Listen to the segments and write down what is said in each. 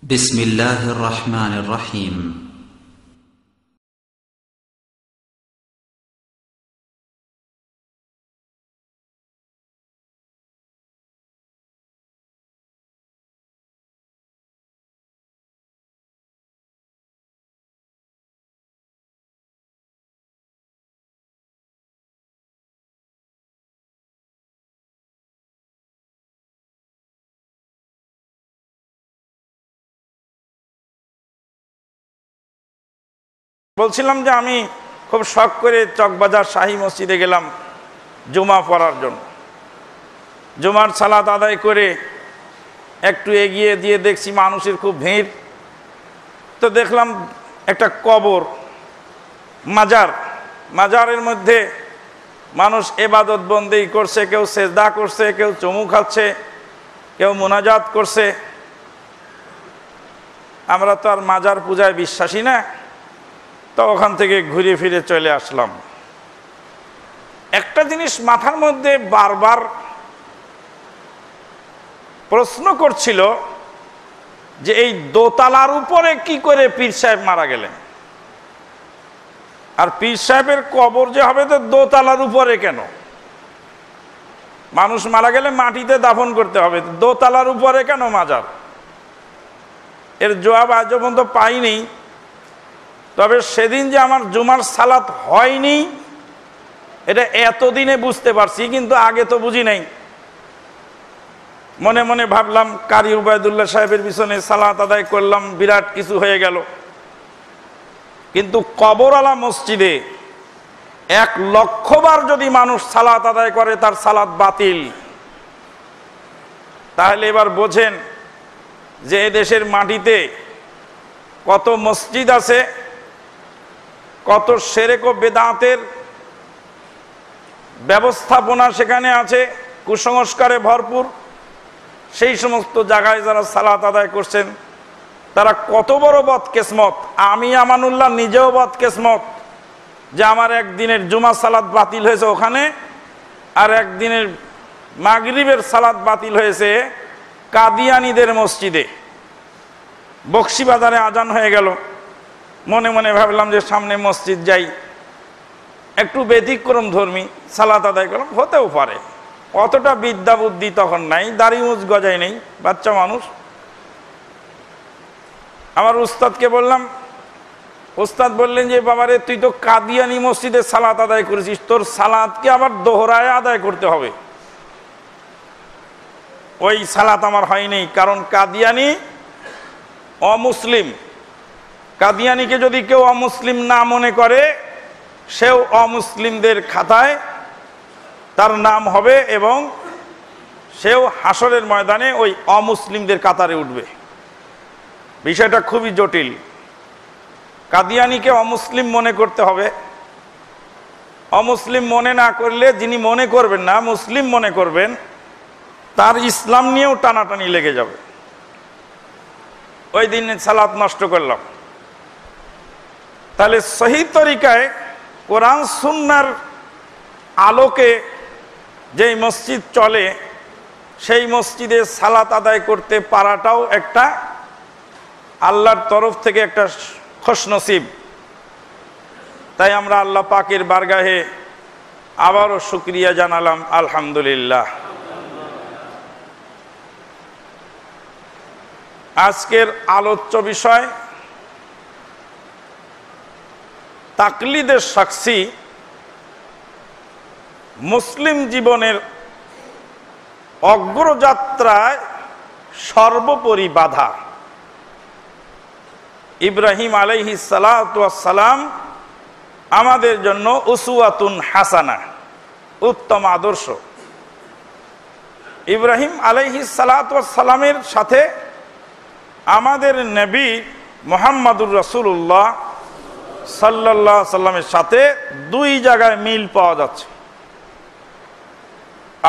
بسم الله الرحمن الرحيم বলছিলাম যে আমি খুব শখ করে চকবাজার শাহী মসজিদে গেলাম জুমা পড়ার জন্য। জুমার সালাত আদায় করে একটু এগিয়ে দিয়ে দেখছি মানুষের খুব ভিড়। তো দেখলাম একটা কবর, মাজারের মধ্যে মানুষ ইবাদত বন্দেগি করছে, কেউ সেজদা করছে, কেউ চুমু খাচ্ছে, কেউ মুনাজাত করছে। আমরা তো আর মাজার পূজায় বিশ্বাসী না, তো ওখান থেকে ঘুরে ফিরে চলে আসলাম। একটা জিনিস মাথার মধ্যে বারবার প্রশ্ন করছিল যে এই দোতলার উপরে কি করে পীর সাহেব মারা গেলেন, আর পীর সাহেবের কবর যে হবে তো দোতলার উপরে কেন? মানুষ মারা গেলে মাটিতে দাফন করতে হবে, দোতলার উপরে কেন মাজার? এর জবাব আজ পর্যন্ত পাইনি। তবে সেদিন যে আমার জুমার সালাত হয়নি এটা এতদিনে বুঝতে পারছি, কিন্তু আগে তো বুঝি নাই। মনে মনে ভাবলাম কারি উবায়দুল্লাহ সাহেবের পিছনে সালাত আদায় করলাম, বিরাট কিছু হয়ে গেল। কিন্তু কবরওয়ালা মসজিদে 1,00,000 বার যদি মানুষ সালাত আদায় করে তার সালাত বাতিল। তাহলে এবার বোঝেন যে এদেশের মাটিতে কত মসজিদ আছে, কত শিরক ও বেদাতের ব্যবস্থাপনা সেখানে আছে, কুসংস্কারে ভরপুর। সেই সমস্ত জায়গায় যারা সালাত আদায় করছেন তারা কত বড় বদকিসমত। আমি আমানুল্লাহ নিজেও বদকিসমত যে আমার একদিনের জুমা সালাত বাতিল হয়েছে ওখানে, আর একদিনের মাগরিবের সালাত বাতিল হয়েছে কাদিয়ানীদের মসজিদে। বক্সিবাজারে আজান হয়ে গেল, মনে মনে ভাবলাম যে সামনে মসজিদ যাই, একটু ব্যতিক্রম ধর্মী সালাত আদায় করলাম, হতেও পারে। অতটা বিদ্যা বুদ্ধি তখন নাই, দাড়ি মুছ গজায় নেই, বাচ্চা মানুষ। আমার উস্তাদকে বললাম, উস্তাদ বললেন যে বাবারে তুই তো কাদিয়ানী মসজিদে সালাত আদায় করেছিস, তোর সালাতকে আবার দোহরায় আদায় করতে হবে। ওই সালাত আমার হয়নি, কারণ কাদিয়ানী অমুসলিম। কাদিয়ানীকে যদি কেউ অমুসলিম না মনে করে, সেও অমুসলিমদের খাতায় তার নাম হবে এবং সেও হাসরের ময়দানে ওই অমুসলিমদের কাতারে উঠবে। বিষয়টা খুবই জটিল। কাদিয়ানীকে অমুসলিম মনে করতে হবে। অমুসলিম মনে না করলে যিনি মনে করবেন না, মুসলিম মনে করবেন, তার ইসলাম নিয়েও টানাটানি লেগে যাবে। ওই দিন সালাত নষ্ট করলাম। তাহলে সহি তরিকায় কোরআন সুন্নাহর আলোকে যেই মসজিদ চলে সেই মসজিদে সালাত আদায় করতে পারাটাও একটা আল্লাহর তরফ থেকে একটা খুশনসিব। তাই আমরা আল্লাহ পাকের বারগাহে আবারও শুকরিয়া জানালাম, আলহামদুলিল্লাহ। আজকের আলোচ্য বিষয় তাকলিদের শাখসি মুসলিম জীবনের অগ্রযাত্রায় সর্বোপরি বাধা। ইব্রাহিম আলাইহিস সালাতু ওয়াস সালাম আমাদের জন্য উসওয়াতুন হাসানা, উত্তম আদর্শ। ইব্রাহিম আলাইহিস সালাতু ওয়াস সালামের সাথে আমাদের নবী মুহাম্মদুর রাসূলুল্লাহ সাল্লাল্লাহু আলাইহি সাল্লামের সাথে দুই জায়গায় মিল পাওয়া যাচ্ছে।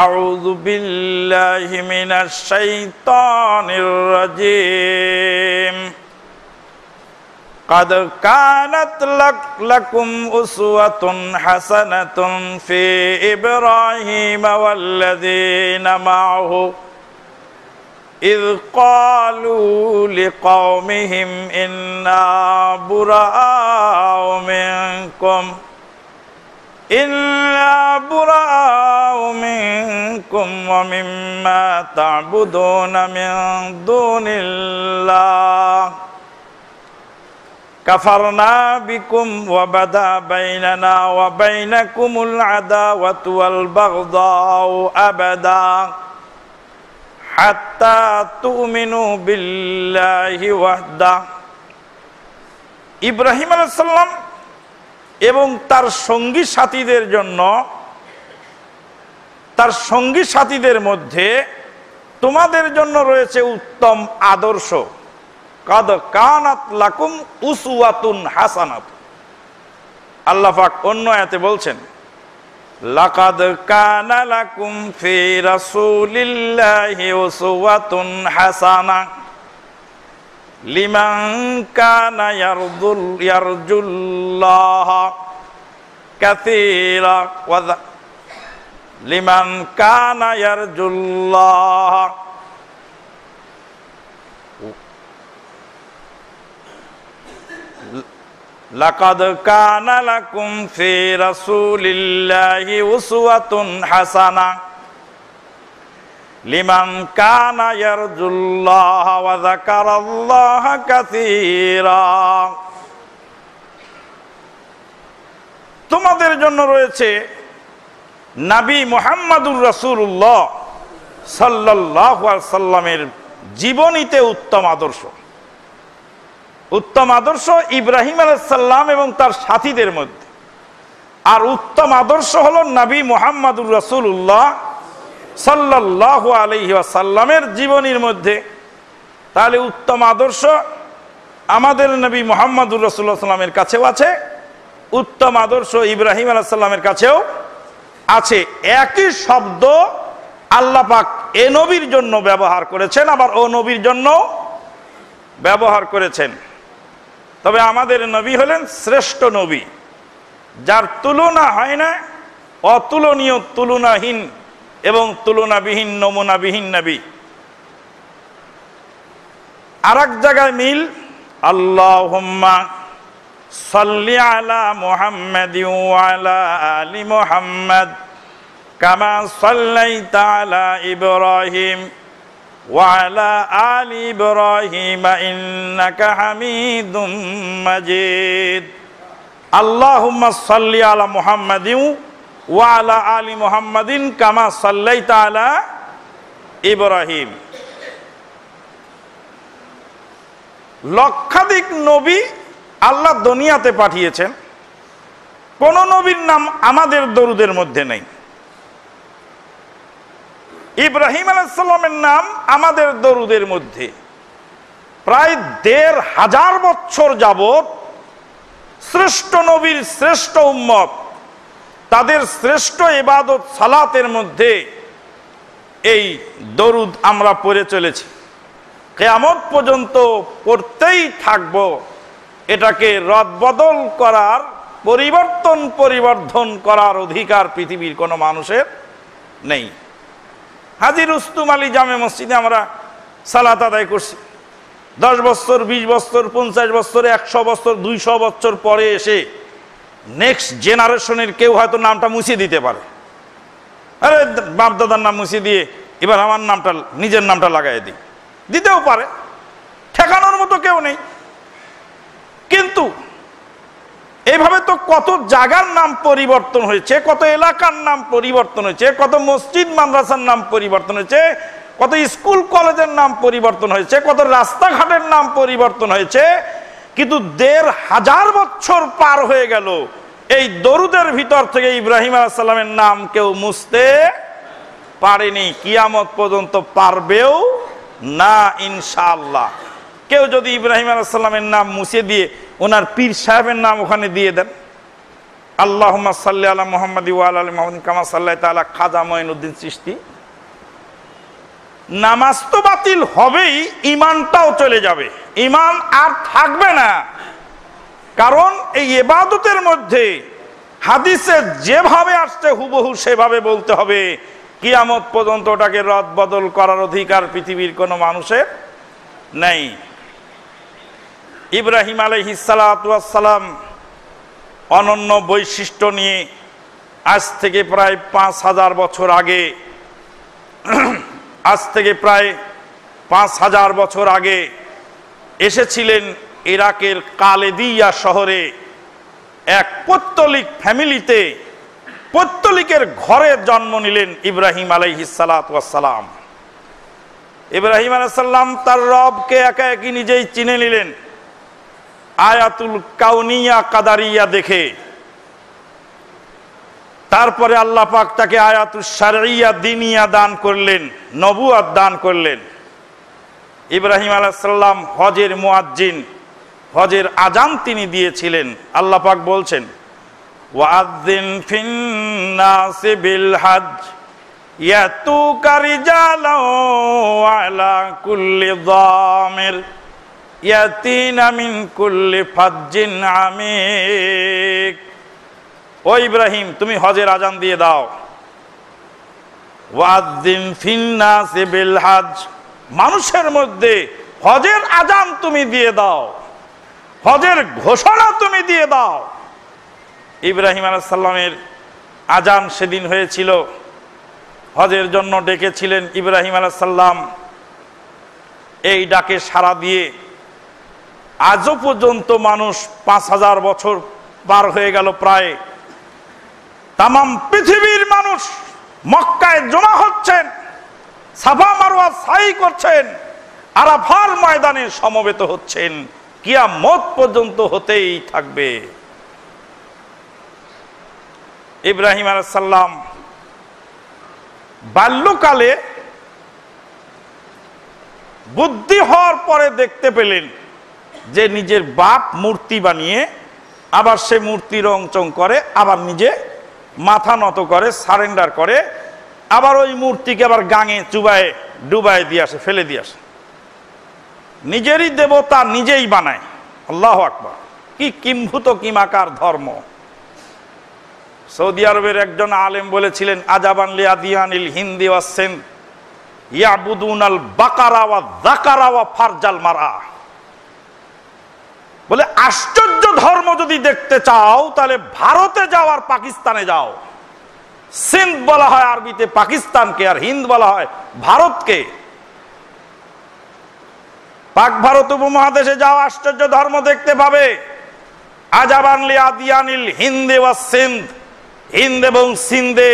আউযু বিল্লাহি মিনাশ শাইতানির রাজীম। قد كانت لكم أسوة حسنة في إبراهيم والذين معه إذ قالوا لقومهم إنا براء منكم ومما تعبدون من دون الله كفرنا بكم وبدا بيننا وبينكم العداوة والبغضاء أبدا حتى تؤمنوا بالله وحده ইব্রাহিম আলাইহিস সালাম এবং তার সঙ্গী সাথীদের জন্য, তার সঙ্গী সাথীদের মধ্যে তোমাদের জন্য রয়েছে উত্তম আদর্শ। কাদ কানাত লাকুম উসওয়াতুন হাসানাত। আল্লাহ পাক অন্য আয়াতে বলছেন, লাকাদ কানা লাকুম ফি রাসূলিল্লাহি উসওয়াতুন হাসানাহ লিমান কানা ইয়ারজুল্লাহ কাসীরা ওয়া লিমান কানা ইয়ারজুল্লাহ লাকাদ কানা লাকুম ফি রাসূলিল্লাহি উসওয়াতুন হাসানাহ লিমান কানা ইয়ারজুল্লাহ ওয়া যাকারাল্লাহা কাসীরা। তোমাদের জন্য রয়েছে নবী মুহাম্মদুর রাসূলুল্লাহ সাল্লাল্লাহু আলাইহি সাল্লামের জীবনীতে উত্তম আদর্শ। উত্তম আদর্শ ইব্রাহিম আলাইহিস সালাম এবং তার সাথীদের মধ্যে, আর উত্তম আদর্শ হলো নবী মুহাম্মদুর রাসূলুল্লাহ সাল্লাল্লাহু আলাইহি ওয়াসাল্লামের জীবনীর মধ্যে। তাহলে উত্তম আদর্শ আমাদের নবী মুহাম্মদুর রাসূলুল্লাহ সাল্লামের কাছেও আছে, উত্তম আদর্শ ইব্রাহিম আলাইহিস সালামের কাছেও আছে। একই শব্দ আল্লাহ পাক এ নবীর জন্য ব্যবহার করেছেন, আবার ও নবীর জন্য ব্যবহার করেছেন। তবে আমাদের নবী হলেন শ্রেষ্ঠ নবী, যার তুলনা হয় না, অতুলনীয়, তুলনাহীন এবং তুলনাবিহীন, নমুনাবিহীন নবী। আর এক জায়গায় মিল, আল্লাহুম্মা সাল্লি আলা মুহাম্মাদিন ওয়া আলা আলি মুহাম্মাদ কামা সাল্লাইতা আলা ইব্রাহিম وعلى آل إبراهيم إنك حميد مجيد اللهم صل على محمد وعلى آل محمد كما صليت على إبراهيم। লক্ষাধিক নবী আল্লাহ দুনিয়াতে পাঠিয়েছেন, কোন নবীর নাম আমাদের দরুদের মধ্যে নেই। ইব্রাহিম আলাইহিস সালামের নাম আমাদের দরুদের মধ্যে। প্রায় ১৫০০ বছর যাবত শ্রেষ্ঠ নবীর শ্রেষ্ঠ উম্মত, তাদের শ্রেষ্ঠ ইবাদত সালাতের মধ্যে এই দরুদ আমরা পড়ে চলেছি, কিয়ামত পর্যন্ত পড়তেই থাকব। এটাকে রদবদল করার, পরিবর্তন করার অধিকার পৃথিবীর কোনো মানুষের নেই। হাজী রুস্তুম আলী জামে মসজিদে আমরা সালাত আদায় করছি। 10 বছর, 20 বছর, 50 বছর, 100 বছর, 200 বছর পরে এসে নেক্সট জেনারেশনের কেউ হয়তো নামটা মুছিয়ে দিতে পারে। আরে বাপদাদার নাম মুছিয়ে দিয়ে এবার আমার নামটা, নিজের নামটা লাগাই দিতেও পারে, ঠেকানোর মতো কেউ নেই। কিন্তু এইভাবে তো কত জায়গার নাম পরিবর্তন হয়েছে, কত এলাকার নাম পরিবর্তন হয়েছে, কত মসজিদ মাদ্রাসার নাম পরিবর্তন হয়েছে, কত স্কুল কলেজের নাম পরিবর্তন হয়েছে, কত রাস্তাঘাটের নাম পরিবর্তন হয়েছে। কিন্তু ১৫০০ বছর পার হয়ে গেল, এই দরুদের ভিতর থেকে ইব্রাহিম আলাইহিস সালামের নাম কেউ মুছতে পারেনি, কিয়ামত পর্যন্ত পারবেও না ইনশাআল্লাহ। কেউ যদি ইব্রাহিম আলাইহিস সালামের নাম মুছে দিয়ে ওনার পীর সাহেবের নাম ওখানে দিয়ে দেন, আল্লাহুম্মা সাল্লি আলা মুহাম্মাদি ওয়া আলা আলি মুহাম্মাদিন কামা সাল্লাইতা আলা খাজা মঈনুদ্দিন চিশতি, নামাজ তো বাতিল হবেই, ঈমানটাও চলে যাবে, ঈমান আর থাকবে না। কারণ এই ইবাদতের মধ্যে হাদিসে যেভাবে আসছে হুবহু সেভাবে বলতে হবে, কিয়ামত পর্যন্ত ওটাকে রদ বদল করার অধিকার পৃথিবীর কোনো মানুষের নেই। ইব্রাহিম আলাইহিস সালাতু ওয়াস সালাম অনন্য বৈশিষ্ট্য নিয়ে আজ থেকে প্রায় 5000 বছর আগে এসেছিলেন ইরাকের কালেদিয়া শহরে এক পৌত্তলিক ফ্যামিলিতে। পৌত্তলিকের ঘরে জন্ম নিলেন ইব্রাহিম আলাইহিস সালাতু ওয়াস সালাম। ইব্রাহিম আলাইহিস সালাম তার রবকে একা একই নিজেই চিনে নিলেন আয়াতুল কাউনিয়া কাদারিয়া দেখে। তারপরে আল্লাহ পাক তাকে আয়াতুল শারঈয়া দিনিয়া দান করলেন, নবুয়ত দান করলেন। ইব্রাহিম আলাইহিস সালাম হজের মুয়াজ্জিন, হজের আজান তিনি দিয়েছিলেন। আল্লাহ পাক বলছেন ওয়াযিন ফিন্নাসি বিল হজ ইয়াতুকা রিজালাও আলা কুল্লি যামির ইয়াতিনা মিন কুল্লি ফাজ্জিন আমিক। ও ইব্রাহিম, তুমি হজের আজান দিয়ে দাও। ওয়াযিন ফিন্নাসি বিল হজ, মানুষের মধ্যে হজের আজান তুমি দিয়ে দাও, হজের ঘোষণা তুমি দিয়ে দাও। ইব্রাহিম আলাইহিস সালামের আজান সেদিন হয়েছিল, হজের জন্য ডেকেছিলেন ইব্রাহিম আলাইহিস সালাম। এই ডাকে সাড়া দিয়ে আজও পর্যন্ত মানুষ 5000 বছর পার হয়ে গেল প্রায়, তামাম পৃথিবীর মানুষ মক্কায় জমা হচ্ছেন, সাফা মারওয়া সাই করছেন, আরাফার ময়দানে সমবেত হচ্ছেন, কিয়ামত পর্যন্ত হতেই থাকবে। ইব্রাহিম আলাইহিস সালাম বাল্যকালে বুদ্ধি হওয়ার পরে দেখতে পেলেন যে নিজের বাপ মূর্তি বানিয়ে আবার সে মূর্তি রং চং করে, আবার নিজে মাথা নত করে, সারেন্ডার করে, আবার ওই মূর্তিকে আবার গাঙে চুবায় ডুবায় দিয়ে আসে, ফেলে দিয়ে আসে। নিজেরই দেবতা নিজেই বানায়। আল্লাহু আকবার! কি কিম্ভূত কিমাকার ধর্ম। সৌদি আরবের একজন আলেম বলেছিলেন আজাবান লিয়াদিয়ানিল হিন্দি ওয়াস সিন্দ ইয়াবুদুনাল বাকারা ওয়া যাকারা ওয়া ফারজাল মারআ। বলে আশ্চর্য ধর্ম যদি দেখতে চাও তাহলে ভারতে যাও আর পাকিস্তানে যাও। সিন্ধ বলা হয় আরবিতে পাকিস্তানকে, আর হিন্দ বলা হয় ভারতকে। পাক ভারত উপমহাদেশে যাও, আশ্চর্য ধর্ম দেখতে পাবে। আজাবান লিয়াদিয়ানিল হিন্দি ওয়াস সিন্ধ, হিন্দ এবং সিন্ধে,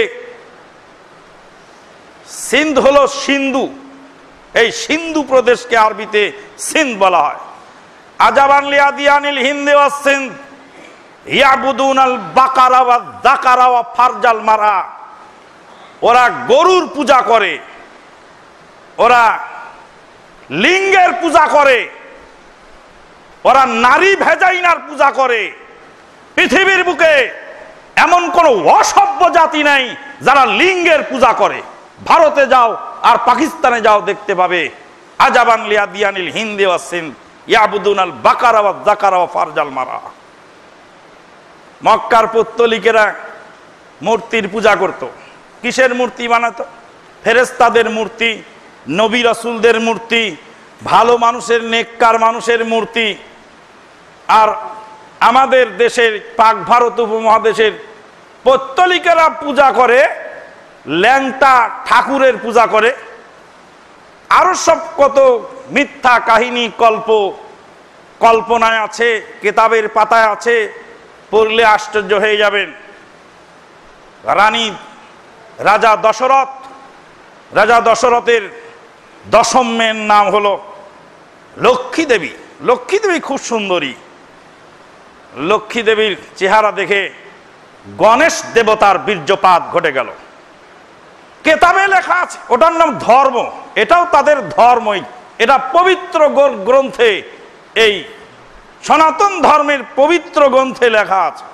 সিন্ধ হলো সিন্ধু, এই সিন্ধু প্রদেশকে আরবিতে সিন্ধ বলা হয়। আজাবান লিয়াদিয়ানিল হিন্দি ওয়াস সিন্ধ ইয়াবুদুনাল বাকারা ওয়া যাকারা ওয়া ফারজাল মারআ। ওরা গরুর পূজা করে, ওরা লিঙ্গের পূজা করে, ওরা নারী ভেজাইনার পূজা করে। পৃথিবীর বুকে এমন কোন অসভ্য জাতি নাই যারা লিঙ্গের পূজা করে। ভারতে যাও আর পাকিস্তানে যাও, দেখতে পাবে আজাবান লিয়াদিয়ানিল হিন্দি ওয়াস সিন্ধ ইয়াবুদুনাল বাকারা ওয়া যাকারা ওয়া ফারজাল মারআ। মক্কার পৌত্তলিকেরা মূর্তির পূজা করত। কিসের মূর্তি বানাতো? ফেরেশতাদের মূর্তি, নবী রাসূলদের মূর্তি, ভালো মানুষের, নেককার মানুষের মূর্তি। আর আমাদের দেশের পাক ভারত উপমহাদেশের পৌত্তলিকেরা পূজা করে ল্যাংটা ঠাকুরের পূজা করে। আরো সব কত মিথ্যা কাহিনী কল্পনায় আছে, কিতাবের পাতায় আছে, পড়লে আশ্চর্য হয়ে যাবেন। রাজা দশরথের দশম মেয়ের নাম হলো লক্ষ্মী দেবী। লক্ষ্মী দেবী খুব সুন্দরী। লক্ষ্মী দেবীর চেহারা দেখে গণেশ দেবতার বীর্যপাত ঘটে গেল। কেতাবে লেখা আছে, ওটার নাম ধর্ম। এটাও তাদের ধর্মই, এটা পবিত্র গ্রন্থে, এই সনাতন ধর্মের পবিত্র গ্রন্থে লেখা আছে।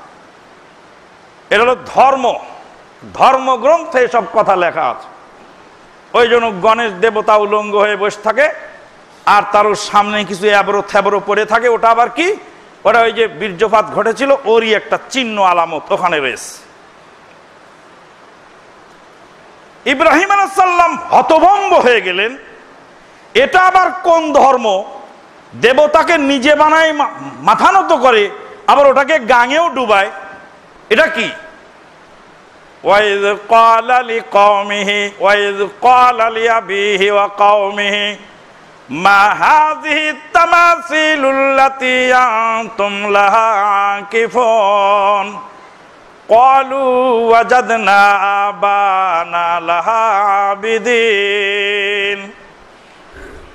এটা হলো ধর্ম, ধর্মগ্রন্থে এসব কথা লেখা আছে। ওই জন্য গণেশ দেবতা উলঙ্গ হয়ে বসে থাকে, আর তার সামনে কিছু এবড়ো থেবড়ো পড়ে থাকে। ওটা আবার কি? ওটা ওই যে বীর্যপাত ঘটেছিল ওরই একটা চিহ্ন, আলামত ওখানে রয়েছে। ইব্রাহিম আলাইহিস সালাম হতভম্ব হয়ে গেলেন, এটা আবার কোন ধর্ম? দেবতাকে নিজে বানায় মাথা নত করে, আবার ওটাকে গাঙেও ডুবায়, এটা কি? ওয়াইয ক্বালা লিকওমিহি ওয়াইয ক্বালা লিআবিহি ওয়া কওমিহি মা হাযিহি তামাসিলুল্লাতী আনতুম লাহা আকিফুন ক্বালু ওয়াজাদনা আবানা লাহা আবিদিন।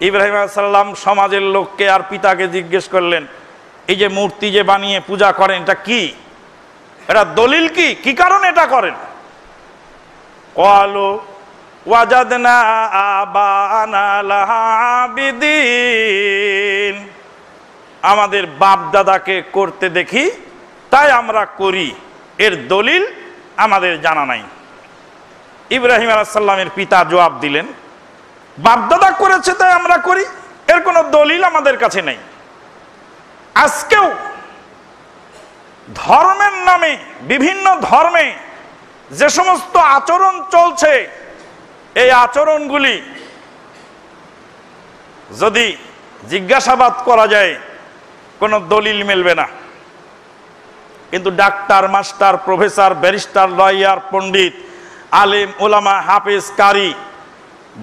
ইব্রাহিম আলাইহিস সালাম সমাজের লোককে আর পিতাকে জিজ্ঞেস করলেন, এই যে মূর্তি যে বানিয়ে পূজা করেন এটা কি? এটা দলিল কি? কি কারণে এটা করেন? ক্বালু ওয়াজাদনা আবানা লাহা আবিদিন, আমাদের বাপ দাদাকে করতে দেখি তাই আমরা করি, এর দলিল আমাদের জানা নাই। ইব্রাহিম আলাইহিস সালামের পিতা জবাব দিলেন, বাপদাদা করেছে তাই আমরা করি, এর কোনো দলিল আমাদের কাছে নেই। আজকেও ধর্মের নামে বিভিন্ন ধর্মে যে সমস্ত আচরণ চলছে, এই আচরণগুলি যদি জিজ্ঞাসাবাদ করা যায় কোনো দলিল মিলবে না। কিন্তু doctor, master, professor, barrister, lawyer, পণ্ডিত, আলেম, ওলামা, হাফেজ, কারি,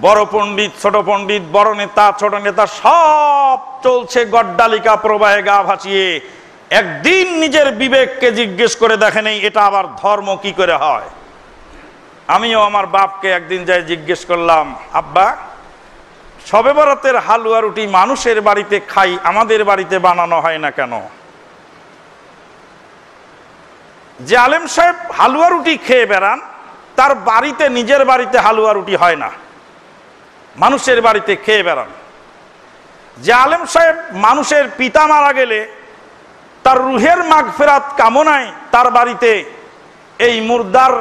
বড় পণ্ডিত, ছোট পণ্ডিত, বড় নেতা, ছোট নেতা, সব চলছে গড্ডালিকা প্রবাহে গা ভাসিয়ে। একদিন নিজের বিবেককে জিজ্ঞেস করে দেখেন এটা আবার ধর্ম কি করে হয়? আমিও আমার বাপকে একদিন যাই জিজ্ঞেস করলাম, আব্বা শবে বরাতের হালুয়া রুটি মানুষের বাড়িতে খাই, আমাদের বাড়িতে বানানো হয় না কেন? যে আলেম সাহেব হালুয়া রুটি খেয়ে বেড়ান, তার বাড়িতে, নিজের বাড়িতে হালুয়া রুটি হয় না, মানুষের বাড়িতে খেয়ে বেড়ান। যে আলেম সাহেব মানুষের পিতা মারা গেলে তার রুহের মাগফিরাত কামনায় তার বাড়িতে এই মুর্দার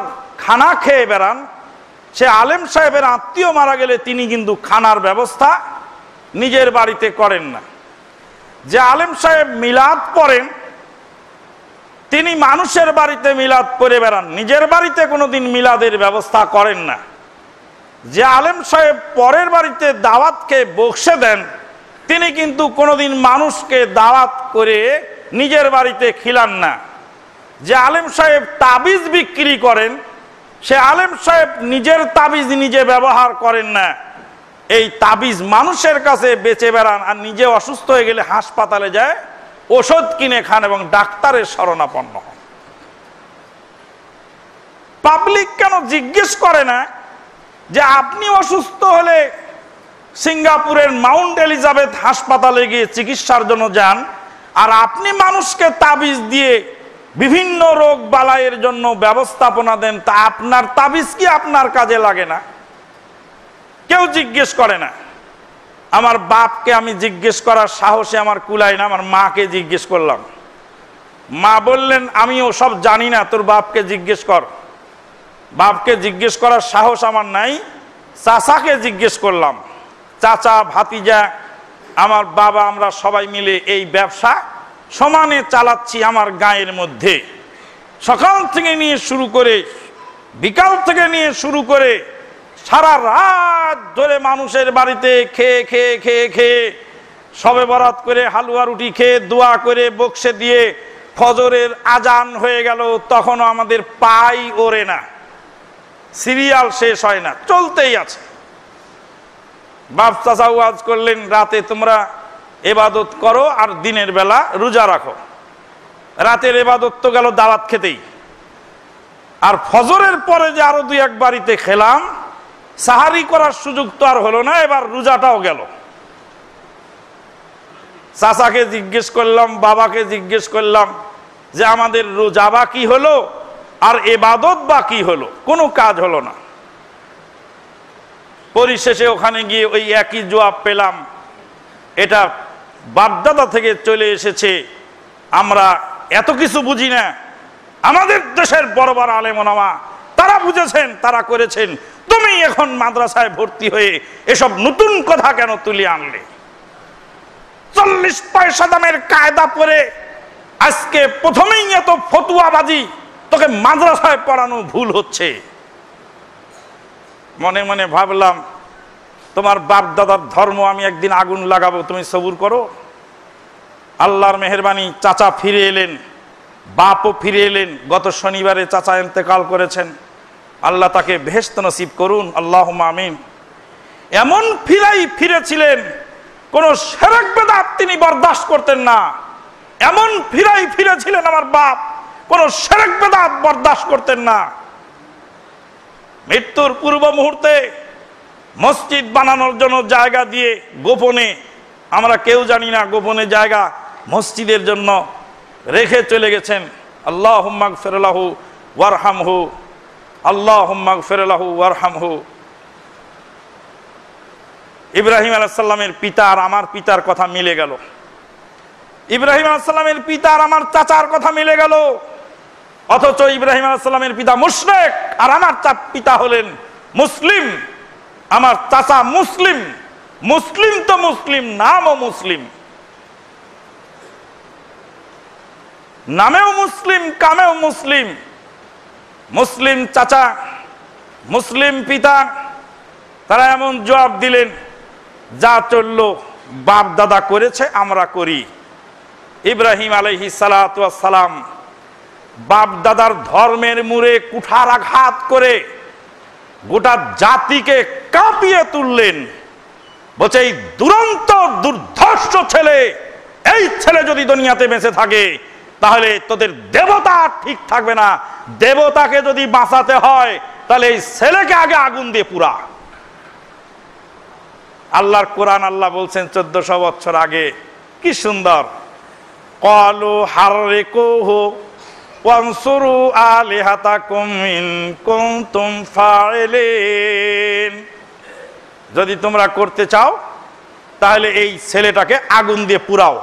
খানা খেয়ে বেড়ান, সে আলেম সাহেবের আত্মীয় মারা গেলে তিনি কিন্তু খানার ব্যবস্থা নিজের বাড়িতে করেন না। যে আলেম সাহেব মিলাদ পড়েন, তিনি মানুষের বাড়িতে মিলাদ পড়ে বেড়ান, নিজের বাড়িতে কোনোদিন মিলাদের ব্যবস্থা করেন না। যে আলেম সাহেব পরের বাড়িতে দাওয়াত খেয়ে বক্সে দেন, তিনি কিন্তু কোনোদিন মানুষকে দাওয়াত করে নিজের বাড়িতে খিলান না। যে আলেম সাহেব তাবিজ বিক্রি করেন, সে আলেম সাহেব নিজের তাবিজ নিজে ব্যবহার করেন না, এই তাবিজ মানুষের কাছে বেচে বেড়ান, আর নিজে অসুস্থ হয়ে গেলে হাসপাতালে যায় ওষুধ কিনে খান এবং ডাক্তারের শরণাপন্ন হন। পাবলিক কেন জিজ্ঞেস করে না যে আপনি অসুস্থ হলে সিঙ্গাপুরের মাউন্ট এলিজাবেথ হাসপাতালে গিয়ে চিকিৎসার জন্য যান, আর আপনি মানুষকে তাবিজ দিয়ে বিভিন্ন রোগ বালাইয়ের জন্য ব্যবস্থাপনা দেন, তা আপনার তাবিজ কি আপনার কাজে লাগে না? কেউ জিজ্ঞেস করে না। আমার বাপকে আমি জিজ্ঞেস করার সাহসে আমার কুলায় না, আমার মাকে জিজ্ঞেস করলাম। মা বললেন, আমি ওসব জানি না, তোর বাপকে জিজ্ঞেস কর। বাপকে জিজ্ঞেস করার সাহস আমার নাই, চাচাকে জিজ্ঞেস করলাম। চাচা, ভাতিজা, আমার বাবা, আমরা সবাই মিলে এই ব্যবসা সমানে চালাচ্ছি আমার গায়ের মধ্যে। সকাল থেকে নিয়ে শুরু করে, বিকাল থেকে নিয়ে শুরু করে সারা রাত ধরে মানুষের বাড়িতে খেয়ে খেয়ে খেয়ে খেয়ে শবে বরাত করে হালুয়া রুটি খেয়ে দোয়া করে বক্সে দিয়ে ফজরের আজান হয়ে গেল, তখনও আমাদের পাই ওরে না, সিরিয়াল শেষ হয় না, চলতেই আছে। বাপ চাচা ওয়াজ করলেন, রাতে তোমরা ইবাদত করো আর দিনের বেলা রোজা রাখো। রাতের ইবাদত তো গেল দাওয়াত খেতেই, আর ফজরের পরে যে আরো দুই এক বাড়িতে খেলাম, সাহারি করার সুযোগ তো আর হলো না, এবার রোজাটাও গেল। চাচাকে জিজ্ঞেস করলাম, বাবাকে জিজ্ঞেস করলাম যে আমাদের রোজা বা কি হলো আর ইবাদত বা কি হলো? কোনো কাজ হলো না। পরিশেষে ওখানে গিয়ে ওই একই জবাব পেলাম, এটা বাপদাদা থেকে চলে এসেছে, আমরা এত কিছু বুঝি না। আমাদের দেশের বড় বড় আলেম ওলামা তারা বুঝেছেন, তারা করেছেন, তুমি এখন মাদ্রাসায় ভর্তি হয়ে এসব নতুন কথা কেন তুলে আনলে? 40 পয়সা দামের কায়দা পরে আজকে প্রথমেই এত ফতুয়াবাজি, তোকে মাদ্রাসায় পড়ানো ভুল হচ্ছে। মনে মনে ভাবলাম তোমার বাপ দাদার ধর্ম আমি একদিন আগুন লাগাবো, তুমি সবুর করো। আল্লাহর মেহেরবানি, চাচা ফিরে এলেন, বাপও ফিরে এলেন। গত শনিবারে চাচা ইন্তেকাল করেছেন, আল্লাহ তাকে বেহেশত নসিব করুন, আল্লাহুম্মা আমিন। এমন ফিরেছিলেন, কোন শিরক বিদআত তিনি বরদাস্ত করতেন না। এমন ফিরেছিলেন আমার বাপ, কোন শিরক বিদআত বরদাস্ত করতেন না। মৃত্যুর পূর্ব মুহূর্তে মসজিদ বানানোর জন্য জায়গা দিয়ে গোপনে, আমরা কেউ জানি না, গোপনে জায়গা মসজিদের জন্য রেখে চলে গেছেন। আল্লাহুম্মা গফির লাহু ওয়ারহামহু, আল্লাহুম্মা গফির লাহু ওয়ারহামহু। ইব্রাহিম আলাইহিস সালামের পিতা আর আমার পিতার কথা মিলে গেল। ইব্রাহিম আলাইহিস সালামের পিতা আর আমার চাচার কথা মিলে গেল। অথচ ইব্রাহিম আলাইহিস সালামের পিতা মুশরিক আর আমার পিতা হলেন মুসলিম। আমার চাচা মুসলিম। মুসলিম তো মুসলিম, নামও মুসলিম, নামেও মুসলিম, কামেও মুসলিম। মুসলিম চাচা, মুসলিম পিতা, তারা এমন জবাব দিলেন, যা চলল বাপ দাদা করেছে আমরা করি। ইব্রাহিম আলাইহিস সালাতু ওয়াস সালাম বাপ দাদার ধর্মের মুরে কুঠার আঘাত করে গোটা জাতিকে কাঁপিয়ে তুললেন। বলছে এই দুরন্ত দুর্ধর্ষ ছেলে, এই ছেলে যদি দুনিয়াতে বেঁচে থাকে তাহলে তোদের দেবতা ঠিক থাকবে না। দেবতাকে যদি বাঁচাতে হয় তাহলে এই ছেলেকে আগে আগুন দিয়ে পুরা। আল্লাহর কোরআন, আল্লাহ বলছেন 1400 বছর আগে, কি সুন্দর, ক্বালু হাররিকুহু ওয়ানসুরু আলিহাতাকুম ইন কুনতুম ফাইলিন। যদি তোমরা করতে চাও তাহলে এই ছেলেটাকে আগুন দিয়ে পুরাও।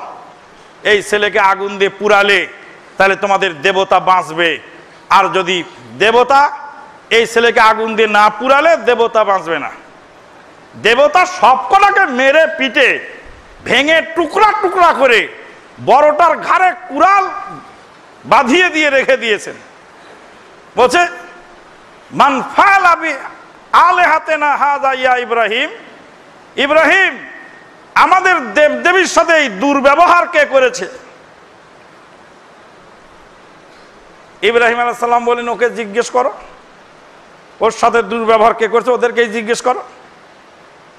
এই ছেলেকে আগুন দিয়ে পুরালে তাহলে তোমাদের দেবতা বাঁচবে। আর যদি দেবতা, এই ছেলেকে আগুন দিয়ে না পুরালে দেবতা বাঁচবে না। দেবতা সবকটাকে মেরে পিটে ভেঙে টুকরা টুকরা করে বড়টার ঘাড়ে কুড়াল বাঁধিয়ে দিয়ে রেখে দিয়েছেন। বলছে মান ফাআলা বি আলিহাতিনা হাযা ইয়া ইব্রাহিম, ইব্রাহিম আমাদের দেবদেবীর সাথে এই দুর্ব্যবহার কে করেছে? ইব্রাহিম আলাইহিস সালাম বলেন, ওকে জিজ্ঞেস করো, ওর সাথে দুর্ব্যবহার কে করেছে ওদেরকেই জিজ্ঞেস করো।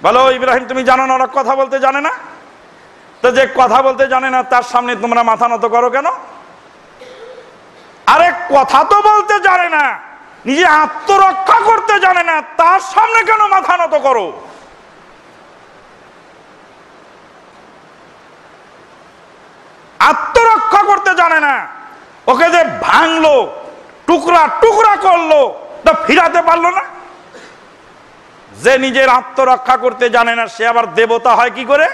বলো ইব্রাহিম তুমি জানো না ওরা কথা বলতে জানে না? তো যে কথা বলতে জানে না তার সামনে তোমরা মাথা নত করো কেন? আরে কথা তো বলতে জানে না, নিজে আত্মরক্ষা করতে জানে না, তার সামনে কেন মাথা নত করো? আত্মরক্ষা করতে জানে না, ওকে যে ভাঙলো, টুকরা টুকরা করলো, তা ফিরাতে পারলো না। যে নিজের আত্মরক্ষা করতে জানে না সে আবার দেবতা হয় কি করে?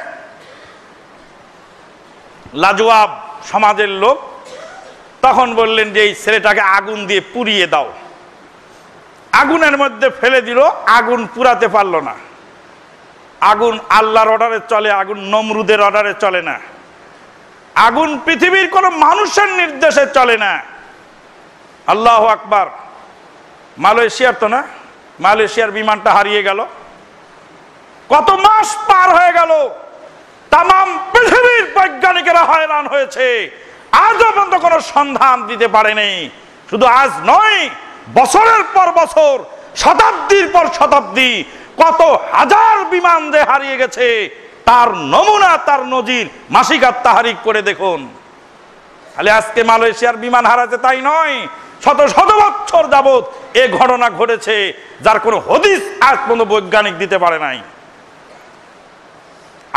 লাজওয়াব সমাজের লোক তখন বললেন যে এই ছেলেটাকে আগুন দিয়ে পুড়িয়ে দাও। আগুনের মধ্যে ফেলে দিল, আগুন পুরাতে পারলো না। আগুন আল্লাহর অর্ডারে চলে, আগুন নমরুদের অর্ডারে চলে না। আগুন পৃথিবীর কোন মানুষের নির্দেশে চলে না। আল্লাহু আকবার। মালয়েশিয়ার তো না, মালয়েশিয়ার বিমানটা হারিয়ে গেল, কত মাস পার হয়ে গেল, তাম পৃথিবীর বৈজ্ঞানিকেরা হয়রান হয়েছে, আজও পর্যন্ত কোনো সন্ধান দিতে পারেনি। শুধু আজ নয়, বছরের পর বছর, শতাব্দীর পর শতাব্দী, কত হাজার বিমান যে হারিয়ে গেছে তার নমুনা, তার নজির মাসিকাত তাহারিক করে দেখুন। তাহলে আজকে মালয়েশিয়ার বিমান হারাতে তাই নয়, শত শত বছর যাবত এ ঘটনা ঘটেছে, যার কোনো হদিস আজ পর্যন্ত বৈজ্ঞানিক দিতে পারে নাই।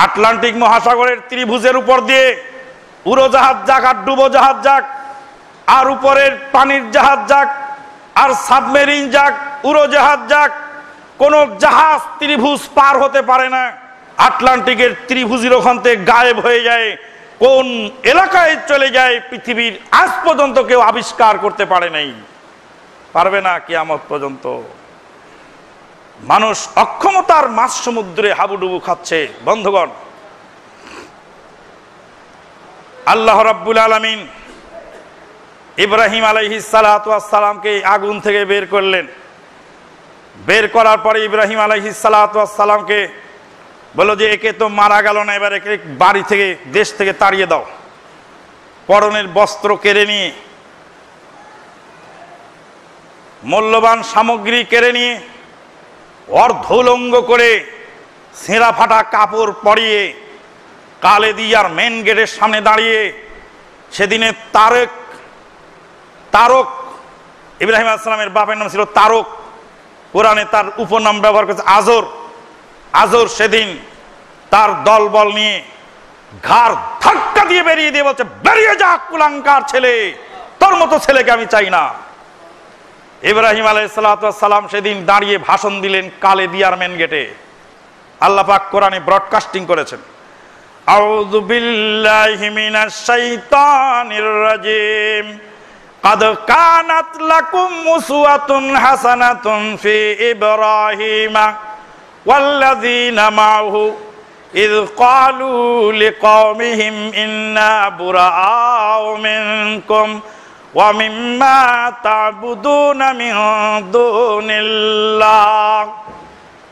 আটলান্টিক মহাসাগরের ত্রিভুজের উপর দিয়ে উড়োজাহাজ যাক আর ডুবোজাহাজ যাক, আর উপরের পানির জাহাজ যাক, আর সাবমেরিন যাক, উড়োজাহাজ যাক, কোন জাহাজ ত্রিভুজ পার হতে পারে না। আটলান্টিকের ত্রিভুজের ওখান থেকে গায়েব হয়ে যায়, কোন এলাকায় চলে যায় পৃথিবীর আজ পর্যন্ত কেউ আবিষ্কার করতে পারে নাই, পারবে না কিয়ামত পর্যন্ত। মানুষ অক্ষমতার মাছ সমুদ্রে হাবুডুবু খাচ্ছে। বন্ধুগণ, আল্লাহ রাব্বুল আলামিন ইব্রাহিম আলাইহিস সালাতু ওয়াস সালামকে আগুন থেকে বের করলেন, বের করার পরে ইব্রাহিম আলাইহিস সালাতু ওয়াস সালামকে বলল যে একে তো মারা গেল না, এবার একে বাড়ি থেকে দেশ থেকে তাড়িয়ে দাও। পরনের বস্ত্র কেড়ে নিয়ে, মূল্যবান সামগ্রী কেড়ে নিয়ে, অর্ধউলঙ্গ করে ছেঁড়া ফাটা কাপড় পরিয়ে কালেদিয়ার মেন গেটের সামনে দাঁড়িয়ে সেদিনে তারক ইব্রাহিম আলাইহিস সালামের বাপের নাম ছিল তারক, কোরআনে তার উপনাম ব্যবহার করেছে আজর সেদিন তার দলবল নিয়ে ঘাড় ধাক্কা দিয়ে বেরিয়ে দিয়ে বলছে, বেরিয়ে যা কুলাঙ্কার ছেলে, তোর মতো ছেলেকে আমি চাই না। ইব্রাহিম আলাইহিস সালাতু ওয়াস সালাম সেদিন দাঁড়িয়ে ভাষণ দিলেন কালেদিয়ার মেন গেটে। আল্লাহ পাক কোরআনে ব্রডকাস্টিং করেছেন, আউযু বিল্লাহি মিনাশ শাইতানির রাজিম, قد كانت لكم أسوة حسنة في إبراهيم والذين معه إذ قالوا لقومهم إنا براء منكم ومما تعبدون من دون الله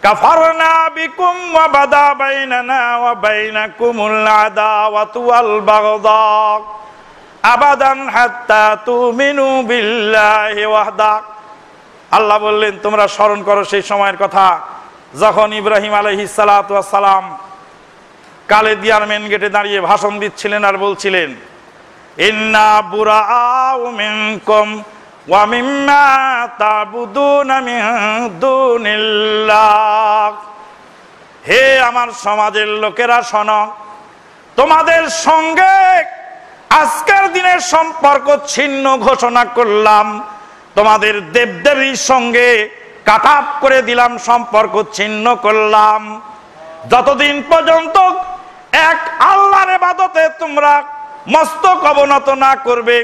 كفرنا بكم وبدا بيننا وبينكم العداوة والبغضاء আবাদান হাত্তা তুমিনু বিল্লাহি ওয়াহদা। আল্লাহ বললেন তোমরা স্মরণ করো সেই সময়ের কথা যখন ইব্রাহিম আলাইহিস সালাতু ওয়াস সালাম কালেদিয়ার মেন গেটে দাঁড়িয়ে ভাষণ দিচ্ছিলেন আর বলছিলেন, ইন্না বুরাআউ মিনকুম ওয়া মিম্মা তা'বুদুনা মিন দুনিল্লাহ। হে আমার সমাজের লোকেরা শোনো, তোমাদের সঙ্গে আজকের দিনের সম্পর্ক ছিন্ন ঘোষণা করলাম, তোমাদের দেবদেবীর সঙ্গে কাটাপ করে দিলাম, সম্পর্ক ছিন্ন করলাম। যতদিন পর্যন্ত এক আল্লাহর ইবাদতে তোমরা মস্তক অবনত না করবে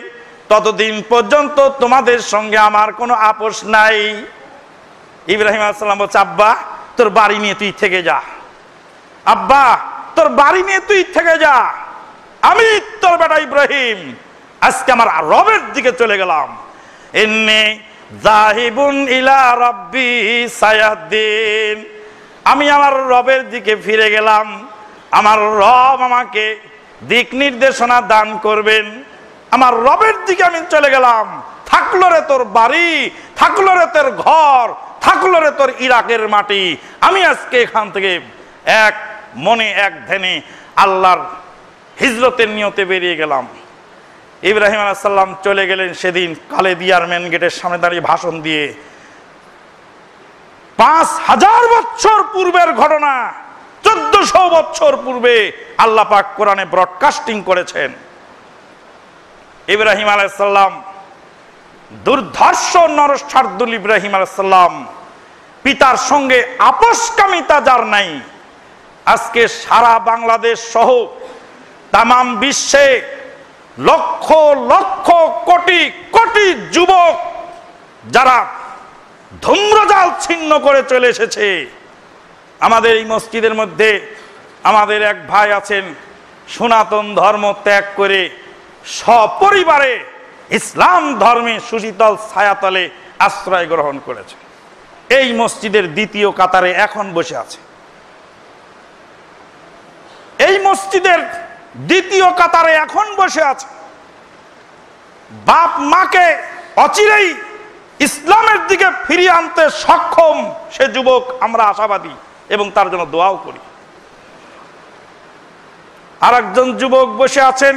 ততদিন পর্যন্ত তোমাদের সঙ্গে আমার কোনো আপোষ নাই। ইব্রাহিম আলাইহিস সালাম বলছে, আব্বা তোর বাড়ি নিয়ে তুই থেকে যা, আব্বা তোর বাড়ি নিয়ে তুই থেকে যা, আমি তোর বেটা ইব্রাহিম আজকে আমার রবের দিকে চলে গেলাম। ইন্নী যাহিবুন ইলা রাব্বি সায়াহদিন, আমি আমার রবের দিকে ফিরে গেলাম, আমার রব আমাকে দিক নির্দেশনা দান করবেন, আমার রবের দিকে আমি চলে গেলাম। থাকলো রে তোর বাড়ি, থাকলো রে তোর ঘর, থাকলো রে তোর ইরাকের মাটি, আমি আজকে এখান থেকে এক মনে এক ধ্যানে আল্লাহর হিজরতের নিয়তে বেরিয়ে গেলাম। ইব্রাহিম আলাইহিস সালাম চলে গেলেন সেদিন কালেদিয়ার মেন গেটের সামনে দাঁড়িয়ে ভাষণ দিয়ে। 5000 বছর পূর্বের ঘটনা, 1400 বছর পূর্বে আল্লাহ পাক কোরআনে ব্রডকাস্টিং করেছেন। ইব্রাহিম আলাইহিস সালাম দুর্ধর্ষ নরশার্দুল ইব্রাহিম আলাইহিস সালাম, পিতার সঙ্গে আপোষকামিতা যার নাই, আজকে সারা বাংলাদেশ সহ তামাম বিশ্বে লক্ষ লক্ষ কোটি কোটি যুবক যারা ধূম্রজাল ছিন্ন করে চলে এসেছে। আমাদের এই মসজিদের মধ্যে আমাদের এক ভাই আছেন, সনাতন ধর্ম ত্যাগ করে সপরিবারে ইসলাম ধর্মে সুশীতল ছায়াতলে আশ্রয় গ্রহণ করেছে। এই মসজিদের দ্বিতীয় কাতারে এখন বসে আছে। এই মসজিদের দ্বিতীয় কাতারে এখন বসে আছে। বাপ মাকে অচিরেই ইসলামের দিকে ফিরিয়ে আনতে সক্ষম সে যুবক, আমরা আশাবাদী এবং তার জন্য দোয়াও করি। আর একজন যুবক বসে আছেন,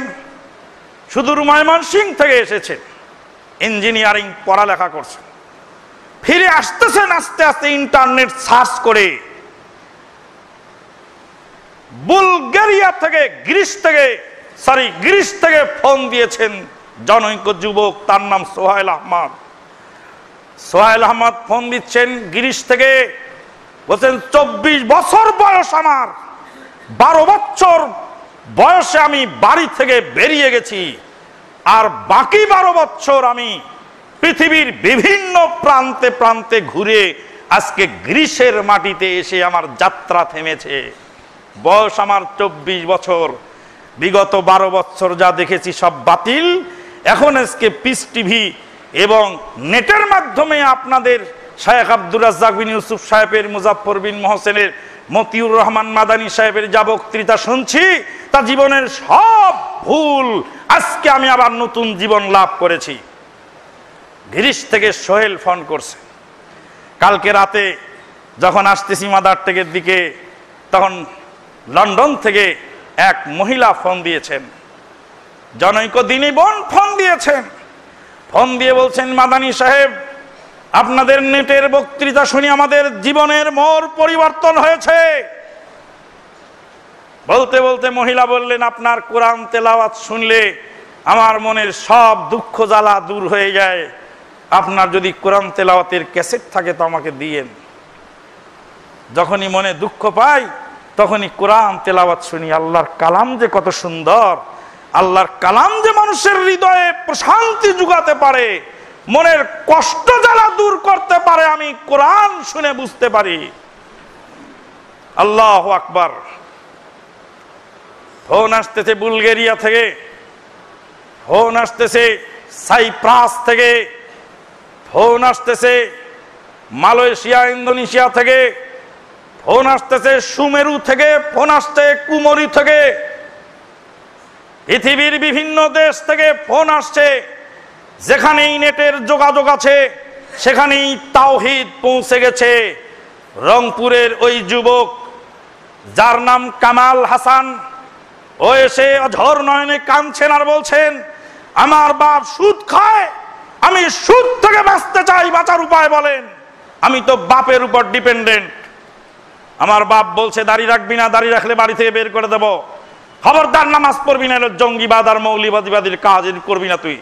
সুদূর ময়মনসিংহ থেকে এসেছেন, ইঞ্জিনিয়ারিং পড়ালেখা করছেন, ফিরে আসতেছেন আস্তে আস্তে ইন্টারনেট সার্চ করে। বুলগেরিয়া থেকে গ্রিস থেকে ফোন দিয়েছেন জনৈক যুবক, তার নাম সোহাইল আহমদ। সোহাইল আহমদ ফোন দিচ্ছেন গ্রিস থেকে, বলছেন 24 বছর বয়স আমার, 12 বছর বয়সে আমি বাড়ি থেকে বেরিয়ে গেছি, আর বাকি 12 বছর আমি পৃথিবীর বিভিন্ন প্রান্তে প্রান্তে ঘুরে আজকে গ্রিসের মাটিতে এসে আমার যাত্রা থেমেছে। বয়স আমার 24 বছর, বিগত 12 বছর যা দেখেছি সব বাতিল। এখন আজকে পিস টিভি এবং নেটের মাধ্যমে আপনাদের শায়েখ আব্দুর রাজ্জাক বিন ইউসুফ সাহেবের, মুজাফফর বিন মহসেনের, মতিউর রহমান মাদানী সাহেবের যা বক্তৃতা শুনছি তা জীবনের সব ভুল আজকে আমি আবার নতুন জীবন লাভ করেছি। গিরিশ থেকে সোহেল ফোন করছে, কালকে রাতে যখন আসতেছি মাদারটেকের দিকে তখন লন্ডন থেকে এক মহিলা ফোন দিয়েছেন, জনৈক দিনী বোন ফোন দিয়েছেন। ফোন দিয়ে বলছেন, মাদানী সাহেব আপনাদের নেটের বক্তৃতা শুনে আমাদের জীবনের মোড় পরিবর্তন হয়েছে। বলতে বলতে মহিলা বললেন, আপনার কোরআন তেলাওয়াত শুনলে আমার মনের সব দুঃখ জ্বালা দূর হয়ে যায়। আপনার যদি কোরআন তেলাওয়াতের ক্যাসেট থাকে তো আমাকে দিয়েন। যখনই মনে দুঃখ পাই তখনই কোরআন তেলাওয়াত শুনি। আল্লাহর কালাম যে কত সুন্দর, আল্লাহর কালাম যে মানুষের হৃদয়ে প্রশান্তি যোগাতে পারে, মনের কষ্ট জ্বালা দূর করতে পারে, আমি কোরআন শুনে বুঝতে পারি। আল্লাহু আকবার। ফোন আসতেছে বুলগেরিয়া থেকে, ফোন আসতেছে সাইপ্রাস থেকে, ফোন আসতেছে মালয়েশিয়া, ইন্দোনেশিয়া থেকে, ফোন আসতেছে সুমেরু থেকে, ফোন আসছে কুমোরি থেকে, পৃথিবীর বিভিন্ন দেশ থেকে ফোন আসছে। যেখানেই নেটের যোগাযোগ আছে সেখানেই তাওহীদ পৌঁছে গেছে। রংপুরের ওই যুবক যার নাম কামাল হাসান, ও এসে অঝর নয়নে কাঁদছেন আর বলছেন, আমার বাপ সুদ খায়, আমি সুদ থেকে বাঁচতে চাই, বাঁচার উপায় বলেন, আমি তো বাপের উপর ডিপেন্ডেন্ট। আমার বাপ বলছে, দাড়ি রাখবি না, দাড়ি রাখলে বাড়ি থেকে বের করে দেব, খবরদার নামাজ পড়বি না, জঙ্গিবাদ আর মৌলবাদীবাদীর কাজ করবি না তুই।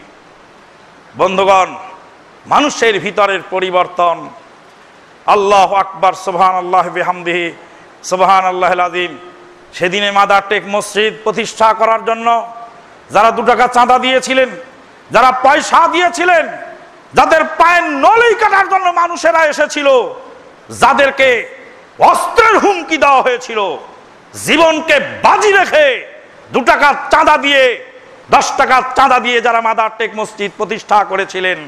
বন্ধুগণ, মানুষের ভিতরের পরিবর্তন। আল্লাহু আকবার, সুবহানাল্লাহ বিহামদিহি, সুবহানাল্লাহিল আযীম। সেদিনে মাদারটেক মসজিদ প্রতিষ্ঠা করার জন্য যারা 2 টাকা চাঁদা দিয়েছিলেন, যারা পয়সা দিয়েছিলেন, যাদের পায়ের নলি কাটার জন্য মানুষেরা এসেছিল, যাদেরকে অস্ত্রের হুমকি দেওয়া হয়েছিল, জীবনকে বাজি রেখে 2 টাকা চাঁদা দিয়ে, 10 টাকা চাঁদা দিয়ে যারা মাদারটেক মসজিদ প্রতিষ্ঠা করেছিলেন,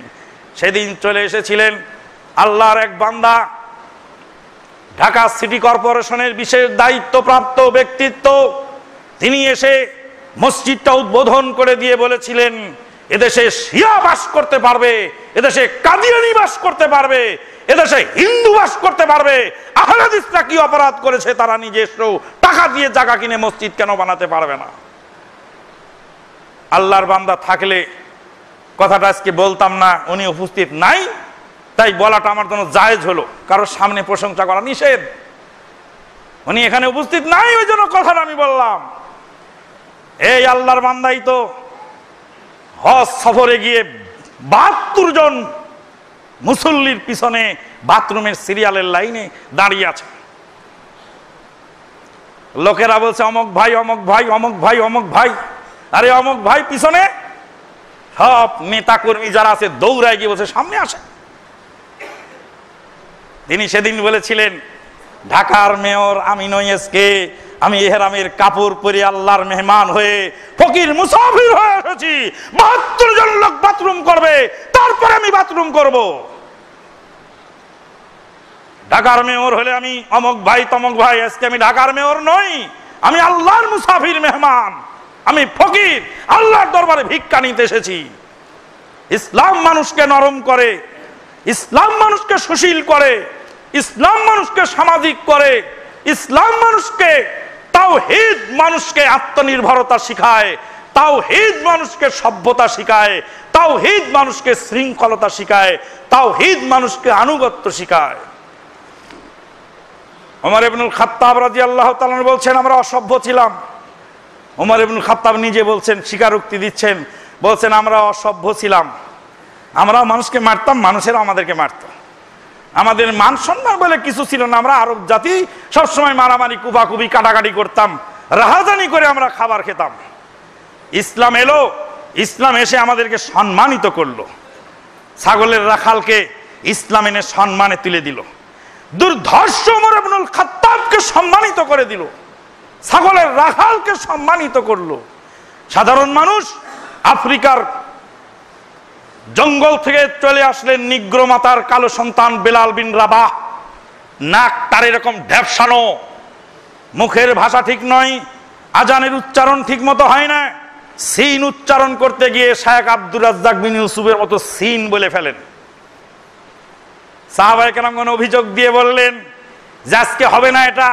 সেদিন চলে এসেছিলেন আল্লাহর এক বান্দা, ঢাকা সিটি কর্পোরেশনের বিশেষ দায়িত্বপ্রাপ্ত ব্যক্তিত্ব। তিনি এসে মসজিদটা উদ্বোধন করে দিয়ে বলেছিলেন, এদেশে শিয়া বাস করতে পারবে, এদেশে কাদিয়ানি বাস করতে পারবে, এদেশে হিন্দু বাস করতে পারবে। আহলে হাদিসরা কি অপরাধ করেছে? তারা নিজস্ব টাকা দিয়ে জায়গা কিনে মসজিদ কেন বানাতে পারবে না? আল্লাহর বান্দা থাকলে কথাটা আজকে বলতাম না, উনি উপস্থিত নাই তাই বলাটা আমার জন্য জায়েজ হলো। কারোর সামনে প্রশংসা করা নিষেধ, উনি এখানে উপস্থিত নাই ওই জন্য কথাটা আমি বললাম। এই আল্লাহর বান্দাই তো হজ সফরে গিয়ে 72 জন মুসল্লির পিছনে বাথরুমের সিরিয়ালের লাইনে দাঁড়িয়ে আছে। লোকেরা বলছে অমক ভাই, অমক ভাই, অমক ভাই, অমক ভাই। আরে অমক ভাই পিছনে, সব নেতা কর্মী যারা আছে দৌড়ায় গিয়ে বলছে সামনে আসে। তিনি সেদিন বলেছিলেন, ঢাকার মেয়র আমি নই, আজকে আমি ইহরামের কাপড় পরে আল্লাহর মেহমান হয়ে ফকির মুসাফির হয়ে এসেছি। 72 জন লোক বাথরুম করবে, তারপরে আমি বাথরুম করব। ঢাকার মেয়র হলে আমি অমক ভাই তমক ভাই, আজকে আমি ঢাকার মেয়র নই, আমি আল্লাহর মুসাফির মেহমান, আমি ফকির, আল্লাহর দরবারে ভিক্ষা নিতে এসেছি। ইসলাম মানুষকে নরম করে, ইসলাম মানুষকে সুশীল করে, ইসলাম মানুষকে সামাজিক করে, ইসলাম মানুষকে তাওহীদ, মানুষকে আত্মনির্ভরতা শিখায়, তাওহীদ মানুষকে সভ্যতা শিখায়, তাওহীদ মানুষকে শৃঙ্খলতা শিখায়, তাওহীদ মানুষকে আনুগত্য শিখায়। ওমর ইবনুল খাত্তাব রাদিয়াল্লাহু তাআলা বলছেন, আমরা অসভ্য ছিলাম। ওমর ইবনুল খাত্তাব নিজে বলছেন, স্বীকারোক্তি দিচ্ছেন, বলছেন আমরা অসভ্য ছিলাম, আমরা মানুষকে মারতাম, মানুষেরা আমাদেরকে মারত, আমাদের মান সম্মান বলে কিছু ছিল না। আমরা আরব জাতি, সবসময় মারামারি, কুপাকুপি, কাটাকাটি করতাম, রাহাজানি করে আমরা খাবার খেতাম। ইসলাম এলো, ইসলাম এসে আমাদেরকে সম্মানিত করলো। ছাগলের রাখালকে ইসলাম এনে সম্মানে তুলে দিল। দুর্ধর্ষ ওমর ইবনুল খাত্তাবকে সম্মানিত করে দিল, ছাগলের রাখালকে সম্মানিত করলো। সাধারণ মানুষ, আফ্রিকার জঙ্গল থেকে চলে আসলেন নিগ্রো মাতার কালো সন্তান বেলাল বিন রাবাহ। নাক তার এরকম ঢ্যাপসানো, মুখের ভাষা ঠিক নয়, আজানের উচ্চারণ ঠিক মতো হয় না। সিন উচ্চারণ করতে গিয়ে শায়েখ আব্দুর রাজ্জাক বিন ইউসুফের মতো সিন বলে ফেলেন। সাহাবায়ে কেরামগণ অভিযোগ দিয়ে বললেন যে আজকে হবে না এটা।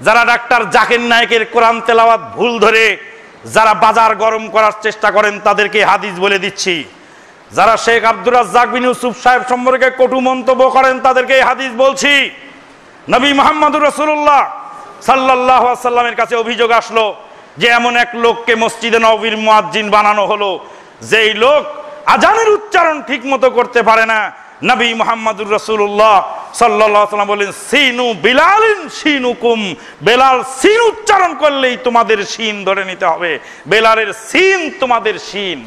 যারা ডাক্তার জাকির নায়েকের কোরআন তেলাওয়াত ভুল ধরে যারা বাজার গরম করার চেষ্টা করেন তাদেরকে হাদিস বলে দিচ্ছি। যারা শেখ আব্দুর রাজ্জাক বিন ইউসুফ সাহেব সম্পর্কে কটু মন্তব্য করেন তাদেরকে হাদিস বলছি। নবী মুহাম্মদুর রাসূলুল্লাহ সাল্লাল্লাহু আলাইহি ওয়াসাল্লামের কাছে অভিযোগ আসলো যে এমন এক লোককে মসজিদে নববীর মুয়াজ্জিন বানানো হলো যেই লোক আজানের উচ্চারণ ঠিক মতো করতে পারে না। নবী মুহাম্মদুর রাসূলুল্লাহ সাল্লাল্লাহু আলাইহি ওয়াসাল্লাম বলেন সিনু বিলালিন সিনুকুম, বেলাল সিন উচ্চারণ করলেই তোমাদের সিন ধরে নিতে হবে, বেলালের সিন তোমাদের সিন।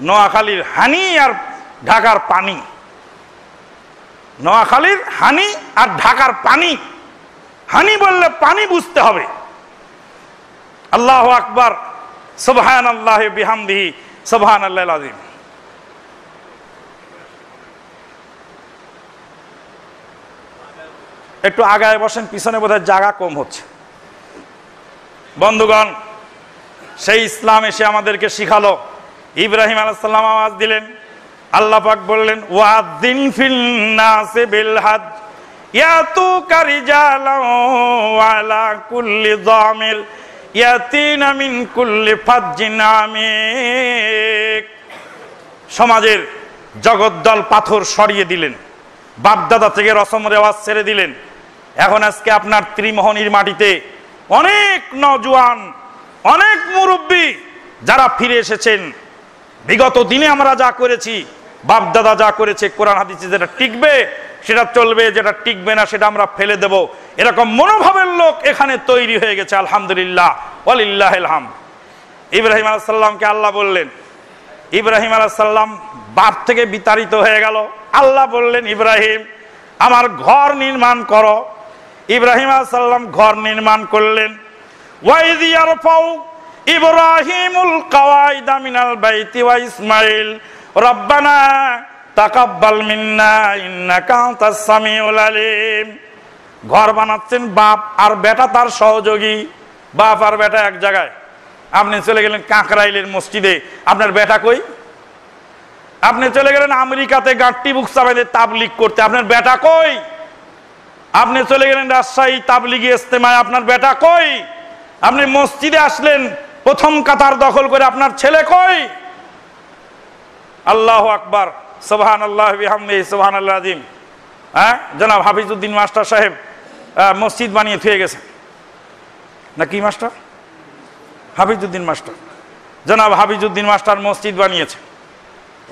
নোয়াখালীর হানি আর ঢাকার পানি, নোয়াখালীর হানি আর ঢাকার পানি। হানি বললে পানি বুঝতে হবে। আল্লাহু আকবার, সুবহানাল্লাহি বিহামদিহি, সুবহানাল্লাহিল আযীম। একটু আগায় বসেন, পিছনে বোধহয় জায়গা কম হচ্ছে। বন্ধুগণ, সেই ইসলাম এসে আমাদেরকে শিখালো। ইব্রাহিম আলাইহিস সালাম আওয়াজ দিলেন, আল্লাহ পাক বললেন ওয়াযিন ফিল নাসি বিল হজ ইয়াতুকা রিজালান ওয়া আলা কুল্লি যামির ইয়াতিনা মিন কুল্লি ফাজ্জিন আমিক। সমাজের জগদ্দল পাথর সরিয়ে দিলেন, বাপদাদা থেকে রসম রেওয়াজ ছেড়ে দিলেন। এখন আজকে আপনার ত্রিমোহনীর মাটিতে অনেক নওজোয়ান, অনেক মুরব্বী যারা ফিরে এসেছেন। বিগত দিনে আমরা যা করেছি, বাপদাদা যা করেছে, কোরআন হাদিসে যেটা টিকবে সেটা চলবে, যেটা টিকবে না সেটা আমরা ফেলে দেব, এরকম মনোভাবের লোক এখানে তৈরি হয়ে গেছে। আলহামদুলিল্লাহ, ওয়ালিল্লাহিল হামদ। ইব্রাহিম আলাইহিস সালামকে আল্লাহ বললেন, ইব্রাহিম আলাইহিস সালাম বাপ থেকে বিতাড়িত হয়ে গেল। আল্লাহ বললেন ইব্রাহিম আমার ঘর নির্মাণ করো। ইব্রাহিম আলাইহিস সালাম ঘর নির্মাণ করলেন। ওয়াইয ইয়ারফাউ ইব্রাহিমুল কাওয়াইদা মিনাল বাইতি ওয়া ইসমাঈল রব্বানা তাকাব্বাল মিন্না ইন্নাকা আনতাস সামিউল আলিম। ঘর বানাচ্ছেন বাপ আর বেটা তার সহযোগী। বাপ আর বেটা এক জায়গায়। আপনি চলে গেলেন কাকরাইলের মসজিদে, আপনার বেটা কই? আপনি চলে গেলেন আমেরিকাতে গাঁট্টি বুক চাপাইতে তাবলিগ করতে, আপনার বেটা কই? আপনি চলে গেলেন রাজশাহী তাবলিগি ইজতেমায়, আপনার বেটা কই? আপনি মসজিদে আসলেন প্রথম কাতার দখল করে, আপনার ছেলে কই? আল্লাহু আকবার, সুবহানাল্লাহি বিহামদিহি, সুবহানাল্লাহিল আযীম। হ্যাঁ, জনাব হাফিজউদ্দিন মাস্টার সাহেব মসজিদ বানিয়ে থুয়ে গেছে না কি মাস্টার? হাফিজউদ্দিন মাস্টার, জনাব হাফিজউদ্দিন মাস্টার মসজিদ বানিয়েছে।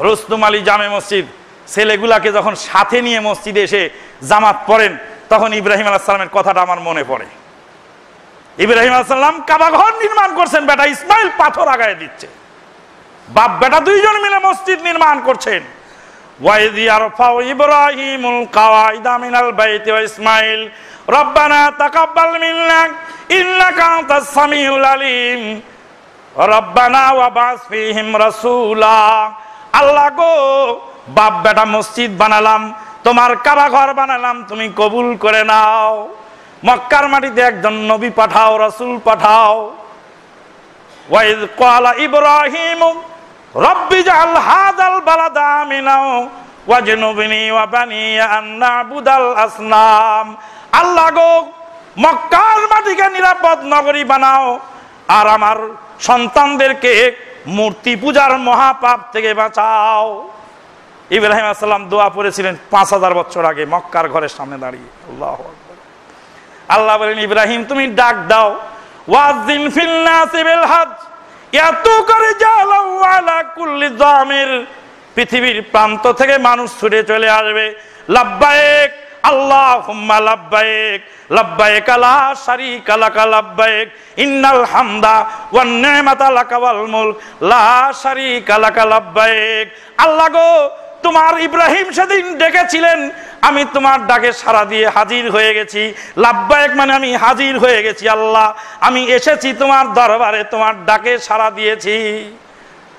রুস্তুম আলী জামে মসজিদ। ছেলেগুলাকে যখন সাথে নিয়ে মসজিদে এসে জামাত পড়েন তখন ইব্রাহিম আলাইহিস সালামের কথাটা আমার মনে পড়ে। ইব্রাহিম আলাইহিস সালাম কাবা ঘর নির্মাণ করছেন, বেটা ইসমাইল পাথর আগায় দিচ্ছে। বাপ বেটা দুইজন মিলে মসজিদ নির্মাণ করছেন। ওয়াইয ইয়ারফাউ ইব্রাহিমুল কাওয়াইদা মিনাল বাইতি ওয়া ইসমাঈল রব্বানা তাকাব্বাল মিন্না ইন্নাকা আনতাস সামিউল আলিম রব্বানা ওয়া বাস ফীহিম রাসূলা। আল্লাহ গো, বাপ বেটা মসজিদ বানালাম, তোমার কাবা ঘর বানালাম, তুমি কবুল করে নাও। মক্কার মাটিতে একজন নবী পাঠাও, রাসূল পাঠাও। ওয়াইয ক্বালা ইব্রাহিম রব্বি জাআল হাযাল বালাদা আমিনা ওয়াজনুবনি ওয়া বানিয়া আন না'বুদাল আসনাম। আল্লাহ গো, মক্কার মাটিকে নিরাপদ নগরী বানাও আর আমার সন্তানদেরকে মূর্তি পূজার মহাপাপ থেকে বাঁচাও। ইব্রাহিম আলাইহিস সালাম দোয়া পড়েছিলেন 5000 বছর আগে মক্কার ঘরের সামনে দাঁড়িয়ে। আল্লাহু আকবার। আল্লাহ বলেন ইব্রাহিম তুমি ডাক দাও, ওয়াযিন ফিল নাসি বিল হজ ইয়াতুকা রিজালান ওয়া আলা কুল্লি যামির। পৃথিবীর প্রান্ত থেকে মানুষ ছুটে চলে আসবে। লাব্বাইক আল্লাহুম্মা লাব্বাইক লাব্বাইক লা শারীকা লাকা লাব্বাইক ইন্নাল হামদা ওয়ান নি'মাতা লাকা ওয়াল মুলক লা শারীকা লাকা লাব্বাইক। আল্লাহ গো, তোমার ইব্রাহিম সেদিন ডেকেছিলেন, আমি তোমার ডাকে সাড়া দিয়ে হাজির হয়ে গেছি। লাব্বাইক মানে আমি হাজির হয়ে গেছি। আল্লাহ, আমি এসেছি তোমার দরবারে, তোমার ডাকে সাড়া দিয়েছি।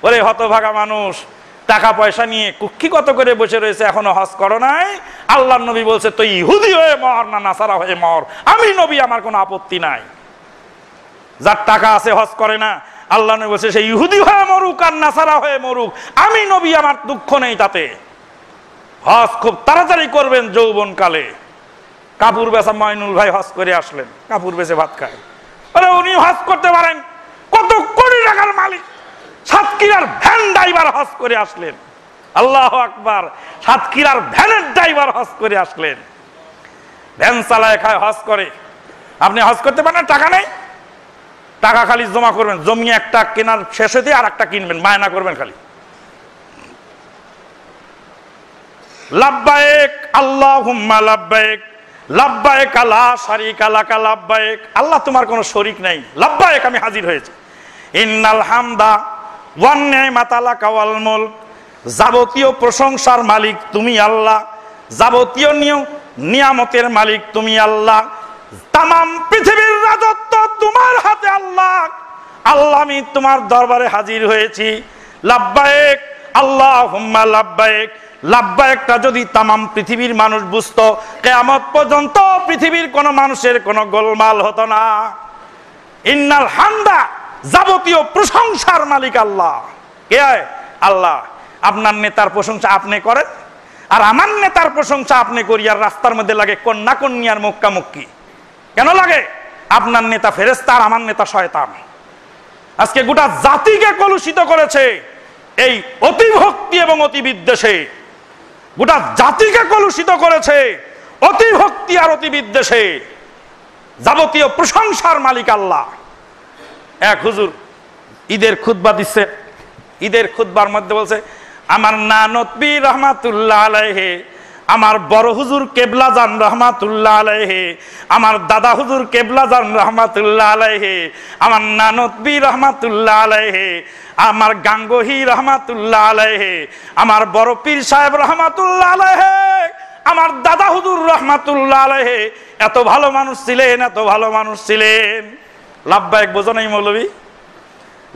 ওরে হতভাগা মানুষ, টাকা পয়সা নিয়ে কুক্ষিগত করে বসে রয়েছে, এখনো হজ করো নাই। আল্লাহর নবী বলছে তুই ইহুদি হয়ে মর না নাসারা হয়ে মর, আমি নবী আমার কোনো আপত্তি নাই। যার টাকা আছে হজ করে না, আল্লাহ নবী বলছে সে ইহুদি হয়ে মরুক আর নাসারা হয়ে মরুক, আমি নবী আমার দুঃখ নেই তাতে। হজ খুব তাড়াতাড়ি করবেন যৌবন কালে। কাপড় বেচা ময়নুল ভাই হজ করে আসলেন, কাপড় বেচে ভাত খায়। আরে উনি হজ করতে পারেন, কত কোটি টাকার মালিক, সাতক্ষীরার ভ্যান ড্রাইভার হজ করে আসলেন। আল্লাহু আকবার, সাতক্ষীরার ভ্যানের ড্রাইভার হজ করে আসলেন। ভ্যান চালায় খায়, হজ করে। আপনি হজ করতে পারেন, টাকা নেই, টাকা খালি জমা করবেন, জমি একটা কেনার শেষ হতে আর একটা কিনবেন, বায়না করবেন খালি। লাব্বাইক আল্লাহুম্মা লাব্বাইক, লাব্বাইক লা শারীকা লাকা লাব্বাইক, আল্লাহ তোমার কোনো শরীক নাই, লাব্বাইক আমি হাজির হয়েছি। ইন্নাল হামদা ওয়ান নি'মাতা লাকা ওয়াল মুলক, যাবতীয় প্রশংসার মালিক তুমি আল্লাহ, যাবতীয় নিয়ামতের মালিক তুমি আল্লাহ, তামাম পৃথিবীর রাজত্ব তোমার হাতে আল্লাহ। আল্লাহ আমি তোমার দরবারে হাজির হয়েছি। লাব্বাইক আল্লাহুম্মা লাব্বাইক, লাব্বাইকটা যদি তামাম পৃথিবীর মানুষ বুঝতো, কিয়ামত পর্যন্ত পৃথিবীর কোন মানুষের কোনো গোলমাল হতো না। ইন্নাল হামদা, যাবতীয় প্রশংসার মালিক আল্লাহ। কে? আল্লাহ। আপনার নেতার প্রশংসা আপনি করেন, আর আমার নেতার প্রশংসা আপনি করি, আর রাস্তার মধ্যে লাগে কন্যা কন্যার মুক্কা মুক্কি। কেন লাগে? আপনার নেতা ফেরেশতা আর আমার নেতা শয়তান। আজকে গোটা জাতিকে কলুষিত করেছে এই অতিভক্তি এবং অতি বিদ্বেষে, গোটা জাতিকে কলুষিত করেছে অতিভক্তি আর অতি বিদ্বেষে। যাবতীয় প্রশংসার মালিক আল্লাহ। এক হুজুর ঈদের খুতবা দিচ্ছে, ঈদের খুতবার মধ্যে বলছে আমার নানতবি রহমাতুল্লাহ আলাইহি, আমার বড় হুজুর কেবলাজান রহমাতুল্লাহ আলাইহি, আমার দাদা হুজুর কেবলাজান রহমাতুল্লাহ আলাইহি, আমার নানতবি রহমাতুল্লাহ আলাইহি, আমার গাঙ্গোহী রহমাতুল্লাহ আলাইহি, আমার বড় পীর সাহেব রহমাতুল্লাহ আলাইহি, আমার দাদা হুজুর রহমাতুল্লাহ আলাইহি এত ভালো মানুষ ছিলেন, এত ভালো মানুষ ছিলেন। লাব্বাইক বোঝো নাই মৌলভী?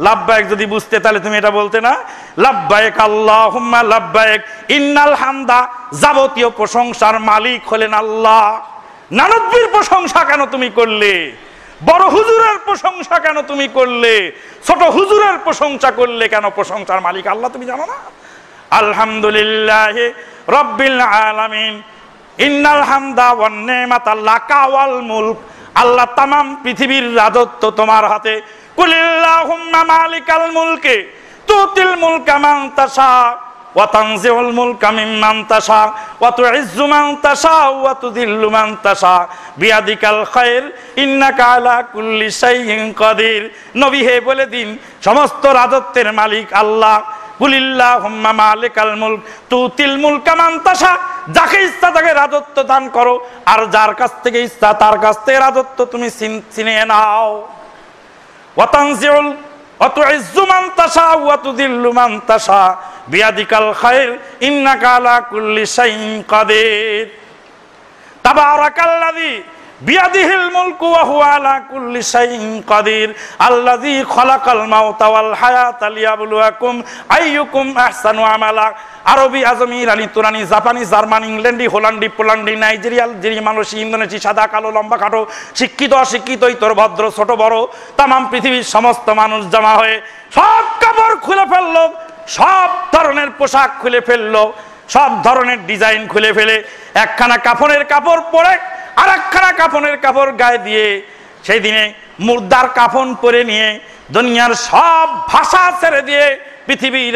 লাব্বাইক যদি বুঝতে তাহলে তুমি এটা বলতে না, লাব্বাইক আল্লাহুম্মা লাব্বাইক, ইন্নাল হামদা, যাবতীয় প্রশংসার মালিক হলেন আল্লাহ। নানব্বীর প্রশংসা কেন তুমি করলে? বড় হুজুরের প্রশংসা কেন তুমি করলে? ছোট হুজুরের প্রশংসা করলে কেন? প্রশংসার মালিক আল্লাহ তুমি জানো না? আলহামদুলিল্লাহি রাব্বিল আলামিন, ইন্নাল হামদা ওয়ান নি'মাতা লাকা ওয়াল মুলক, আল্লাহ তামাম পৃথিবীর রাজত্ব তোমার হাতে। কুলিল্লাহুম্মা মালিকাল মুলকি তুতিল মুলকা মান তাশা ওয়া তানজিউল মুলকা মিম্মান তাশা ওয়া তুইজ্জু মান তাশা ওয়া তুযিল্লু মান তাশা বিয়াদিকাল খায়র ইন্নাকা আলা কুল্লি শাইইন কাদির। নবী হে বলে দিন সমস্ত রাজত্বের মালিক আল্লাহ। কুলিল্লাহুম্মা মালিকাল মুলক তুতিল মুলকা মান তাশা, যাকে ইচ্ছা তাকে রাজত্ব দান করো, আর যার কাছ থেকে ইচ্ছা তার কাছ থেকে রাজত্ব তুমি ছিনিয়ে নাও। ওয়া তানজিউল ওয়া তুইজ্জু মান তাশা ওয়া তুযিল্লু মান তাশা বিয়াদিকাল খায়র ইন্নাকা আলা কুল্লি শাইইন কাদির। তাবারাকাল্লাযী বিয়াদিহিল মুলকু ওয়া হুয়া আলা কুল্লি শাইইন কাদির আল্লাযী খালাকাল মাউতা ওয়াল হায়াতা লিয়াবলুয়াকুম আইয়ুকুম আহসানু আমালা। আরবি, আজমি, ইরানি, তুরানি, জাপানি, জার্মান, ইংল্যান্ডি, হোল্যান্ডি, পোল্যান্ডি, নাইজেরিয়া, আলজেরিয়া, মালয়েশিয়া, ইন্দোনেশিয়া, সাদা কালো লম্বা খাটো, শিক্ষিত অশিক্ষিত, ইতর ভদ্র ছোট বড়, তামাম পৃথিবীর সমস্ত মানুষ জমা হয়ে সব কাপড় খুলে ফেললো, সব ধরনের পোশাক খুলে ফেললো, সব ধরনের ডিজাইন খুলে ফেলে একখানা কাফনের কাপড় পরে আর একখানা কাফনের কাপড় গায়ে দিয়ে সেই দিনে মুর্দার কাফন পরে নিয়ে দুনিয়ার সব ভাষা ছেড়ে দিয়ে পৃথিবীর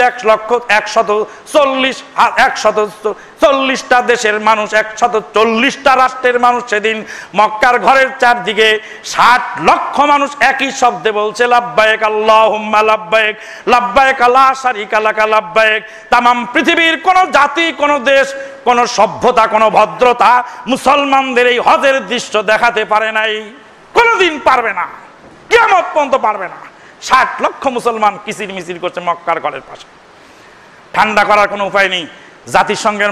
140টা দেশের মানুষ, 140টা রাষ্ট্রের মানুষ সেদিন মক্কার ঘরের চারদিকে 60 লক্ষ মানুষ একই শব্দে বলছে লাব্বাইক আল্লাহুম্মা লাব্বাইক, লাব্বাইক লা শারীকা লাকা লাব্বাইক। তামাম পৃথিবীর কোন জাতি, কোন দেশ, কোন সভ্যতা, কোন ভদ্রতা মুসলমানদের এই হজের দৃশ্য দেখাতে পারে নাই, কোনদিন পারবে না, কিয়ামত পর্যন্ত পারবে না। 60 লক্ষ মুসলমান কিচির মিচির করছে মক্কার ঘরের পাশে। ঠান্ডা করার কোনো উপায় নেই। জাতিসংঘের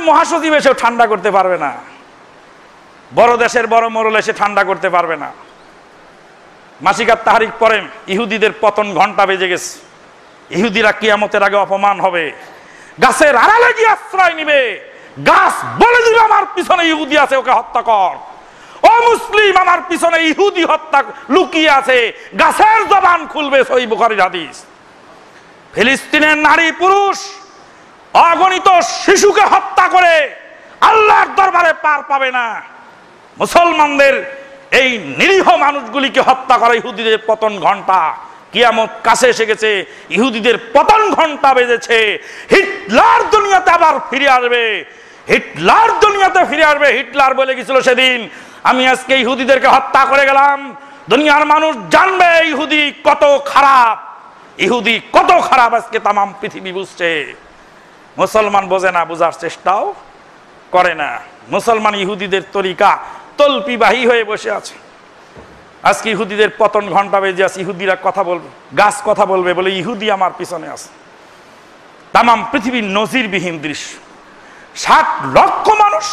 মহাসচিব এসেও ঠান্ডা করতে পারবে না। বড় দেশের বড় মোড়ল এসে ঠান্ডা করতে পারবে না। মাসিকার তাহরিক পড়েন, ইহুদিদের পতন ঘন্টা বেজে গেছে। ইহুদিরা কিয়ামতের আগে অপমান হবে, গাছের আড়ালে গিয়ে আশ্রয় নিবে, গাছ বলে দিবে আমার পিছনে ইহুদি আছে, ওকে হত্যা কর। ও মুসলিম, আমার পিছনে ইহুদি হত্যা লুকিয়ে আছে, গাছের জবান খুলবে। সহিহ বুখারীর হাদিস। ফিলিস্তিনের নারী পুরুষ অগণিত শিশুকে হত্যা করে আল্লাহর দরবারে পার পাবে না। মুসলমানদের এই নিরীহ মানুষগুলিকে হত্যা করা ইহুদিদের পতন ঘন্টা। কিয়ামত কাছে এসে গেছে, ইহুদিদের পতন ঘন্টা বেজেছে। হিটলার দুনিয়াতে আবার ফিরে আসবে, হিটলার দুনিয়াতে ফিরে আসবে। হিটলার বলে গেছিল সেদিন, আমি আজকে ইহুদিদেরকে হত্যা করে গেলাম, দুনিয়ার মানুষ জানবে ইহুদি কত খারাপ, ইহুদি কত খারাপ। আজকে তামাম পৃথিবী বুঝছে, মুসলমান বোঝে না, বোঝার চেষ্টাও করে না। মুসলমান ইহুদিদের তরিকা তল্পিবাহী হয়ে বসে আছে। আজকে ইহুদিদের পতন ঘন্টা বেজে আছে, ইহুদিরা কথা বলবে, গাছ কথা বলবে, বলে ইহুদি আমার পিছনে আছে। তামাম পৃথিবীর নজিরবিহীন দৃশ্য। 60 লক্ষ মানুষ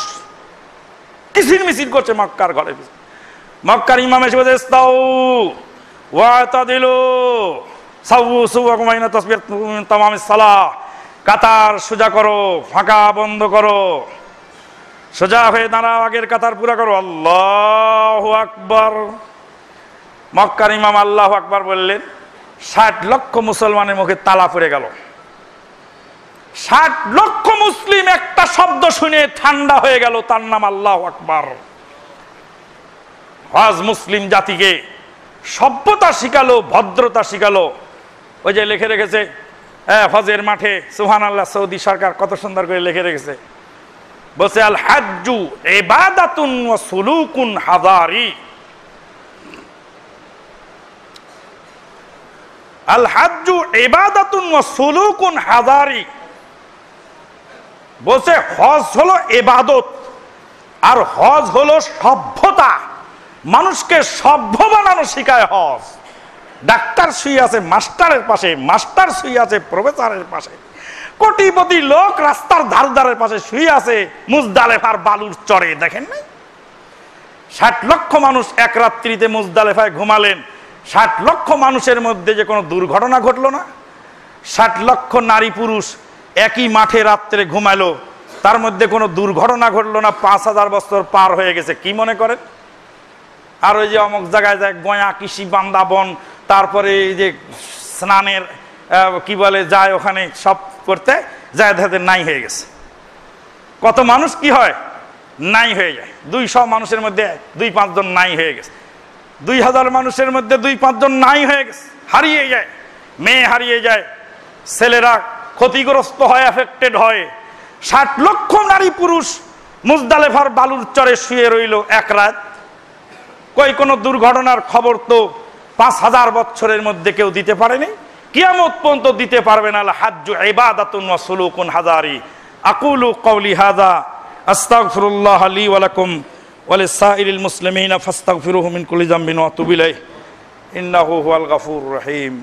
কিচির মিছিল করছে মক্কার ঘরে। মক্কার ইমাম এসে বলছে, ইস্তাউ ওয়াতাদিলু সাউ সুওয়াকুম বাইনা তাসবিয়াত তামামিস সালাহ, কাতার সোজা করো, ফাঁকা বন্ধ করো, সোজা হয়ে দাঁড়াও, আগের কাতার পুরা করো। আল্লাহু আকবার। মক্কার ইমাম আল্লাহু আকবার বললেন, 60 লক্ষ মুসলমানের মুখে তালা পড়ে গেল। 60 লক্ষ মুসলিম একটা শব্দ শুনে ঠান্ডা হয়ে গেল, তার নাম আল্লাহু আকবার। হজ মুসলিম জাতিকে সভ্যতা শিখালো, ভদ্রতা শিখালো। ওই যে লিখে রেখেছে হজের মাঠে, সুবহানাল্লাহ, সৌদি সরকার কত সুন্দর করে লিখে রেখেছে, বলছে আল হাজ্জু ইবাদাতুন ওয়া সুলুকুন হাযারি। আল হাজ্জু ইবাদাতুন ওয়া সুলুকুন হাযারি, বলছে হজ হলো ইবাদত আর হজ হলো সভ্যতা। মানুষকে সভ্য বানানো শিখায় হজ। ডাক্তার শুয়ে আছে মাস্টারের পাশে, মাস্টার শুয়ে আছে প্রফেসরের পাশে, কোটিপতি লোক রাস্তার ধারের পাশে শুয়ে আছে মুজদালেফার বালুর চরে। দেখেন না, 60 লক্ষ মানুষ এক রাত্রিতে মুজদালেফায় ঘুমালেন। 60 লক্ষ মানুষের মধ্যে যে কোনো দুর্ঘটনা ঘটলো না। 60 লক্ষ নারী পুরুষ একই মাঠে রাত্রে ঘুমালো, তার মধ্যে কোনো দুর্ঘটনা ঘটলো না। 5000 বছর পার হয়ে গেছে, কি মনে করেন? আর ওই যে অমুক জায়গায় যায় গয়া, কৃষি, বান্দাবন, তারপরে এই যে স্নানের কি বলে যায়, ওখানে সব করতে যায়, তাদের নাই হয়ে গেছে। কত মানুষ কি হয়, নাই হয়ে যায়। 200 মানুষের মধ্যে 2-5 জন নাই হয়ে গেছে। 2000 মানুষের মধ্যে 2-5 জন নাই হয়ে গেছে, হারিয়ে যায়। মেয়ে হারিয়ে যায়, ছেলেরা ক্ষতিগ্রস্ত হয়, এফেক্টেড হয়। 60 লক্ষ নারী পুরুষ মুজদালেফার বালুর চরে শুয়ে রইল এক রাত। কই কোনো দুর্ঘটনার খবর তো 5000 বছরের মধ্যে কেউ দিতে পারেনি, কিয়ামত পর্যন্ত দিতে পারবে না। আল হাজ্জু ইবাদাতুন ওয়া সুলুকুন হাযারি। আকুলু কওলি হাযা আস্তাগফিরুল্লাহ লি ওয়া লাকুম ওয়া লিসাইরিল মুসলিমিনা ফাস্তাগফিরুহু মিন কুল্লি যামবিন ওয়া তুবু ইলাইহি ইন্নাহু হুয়াল গফুরুর রহিম।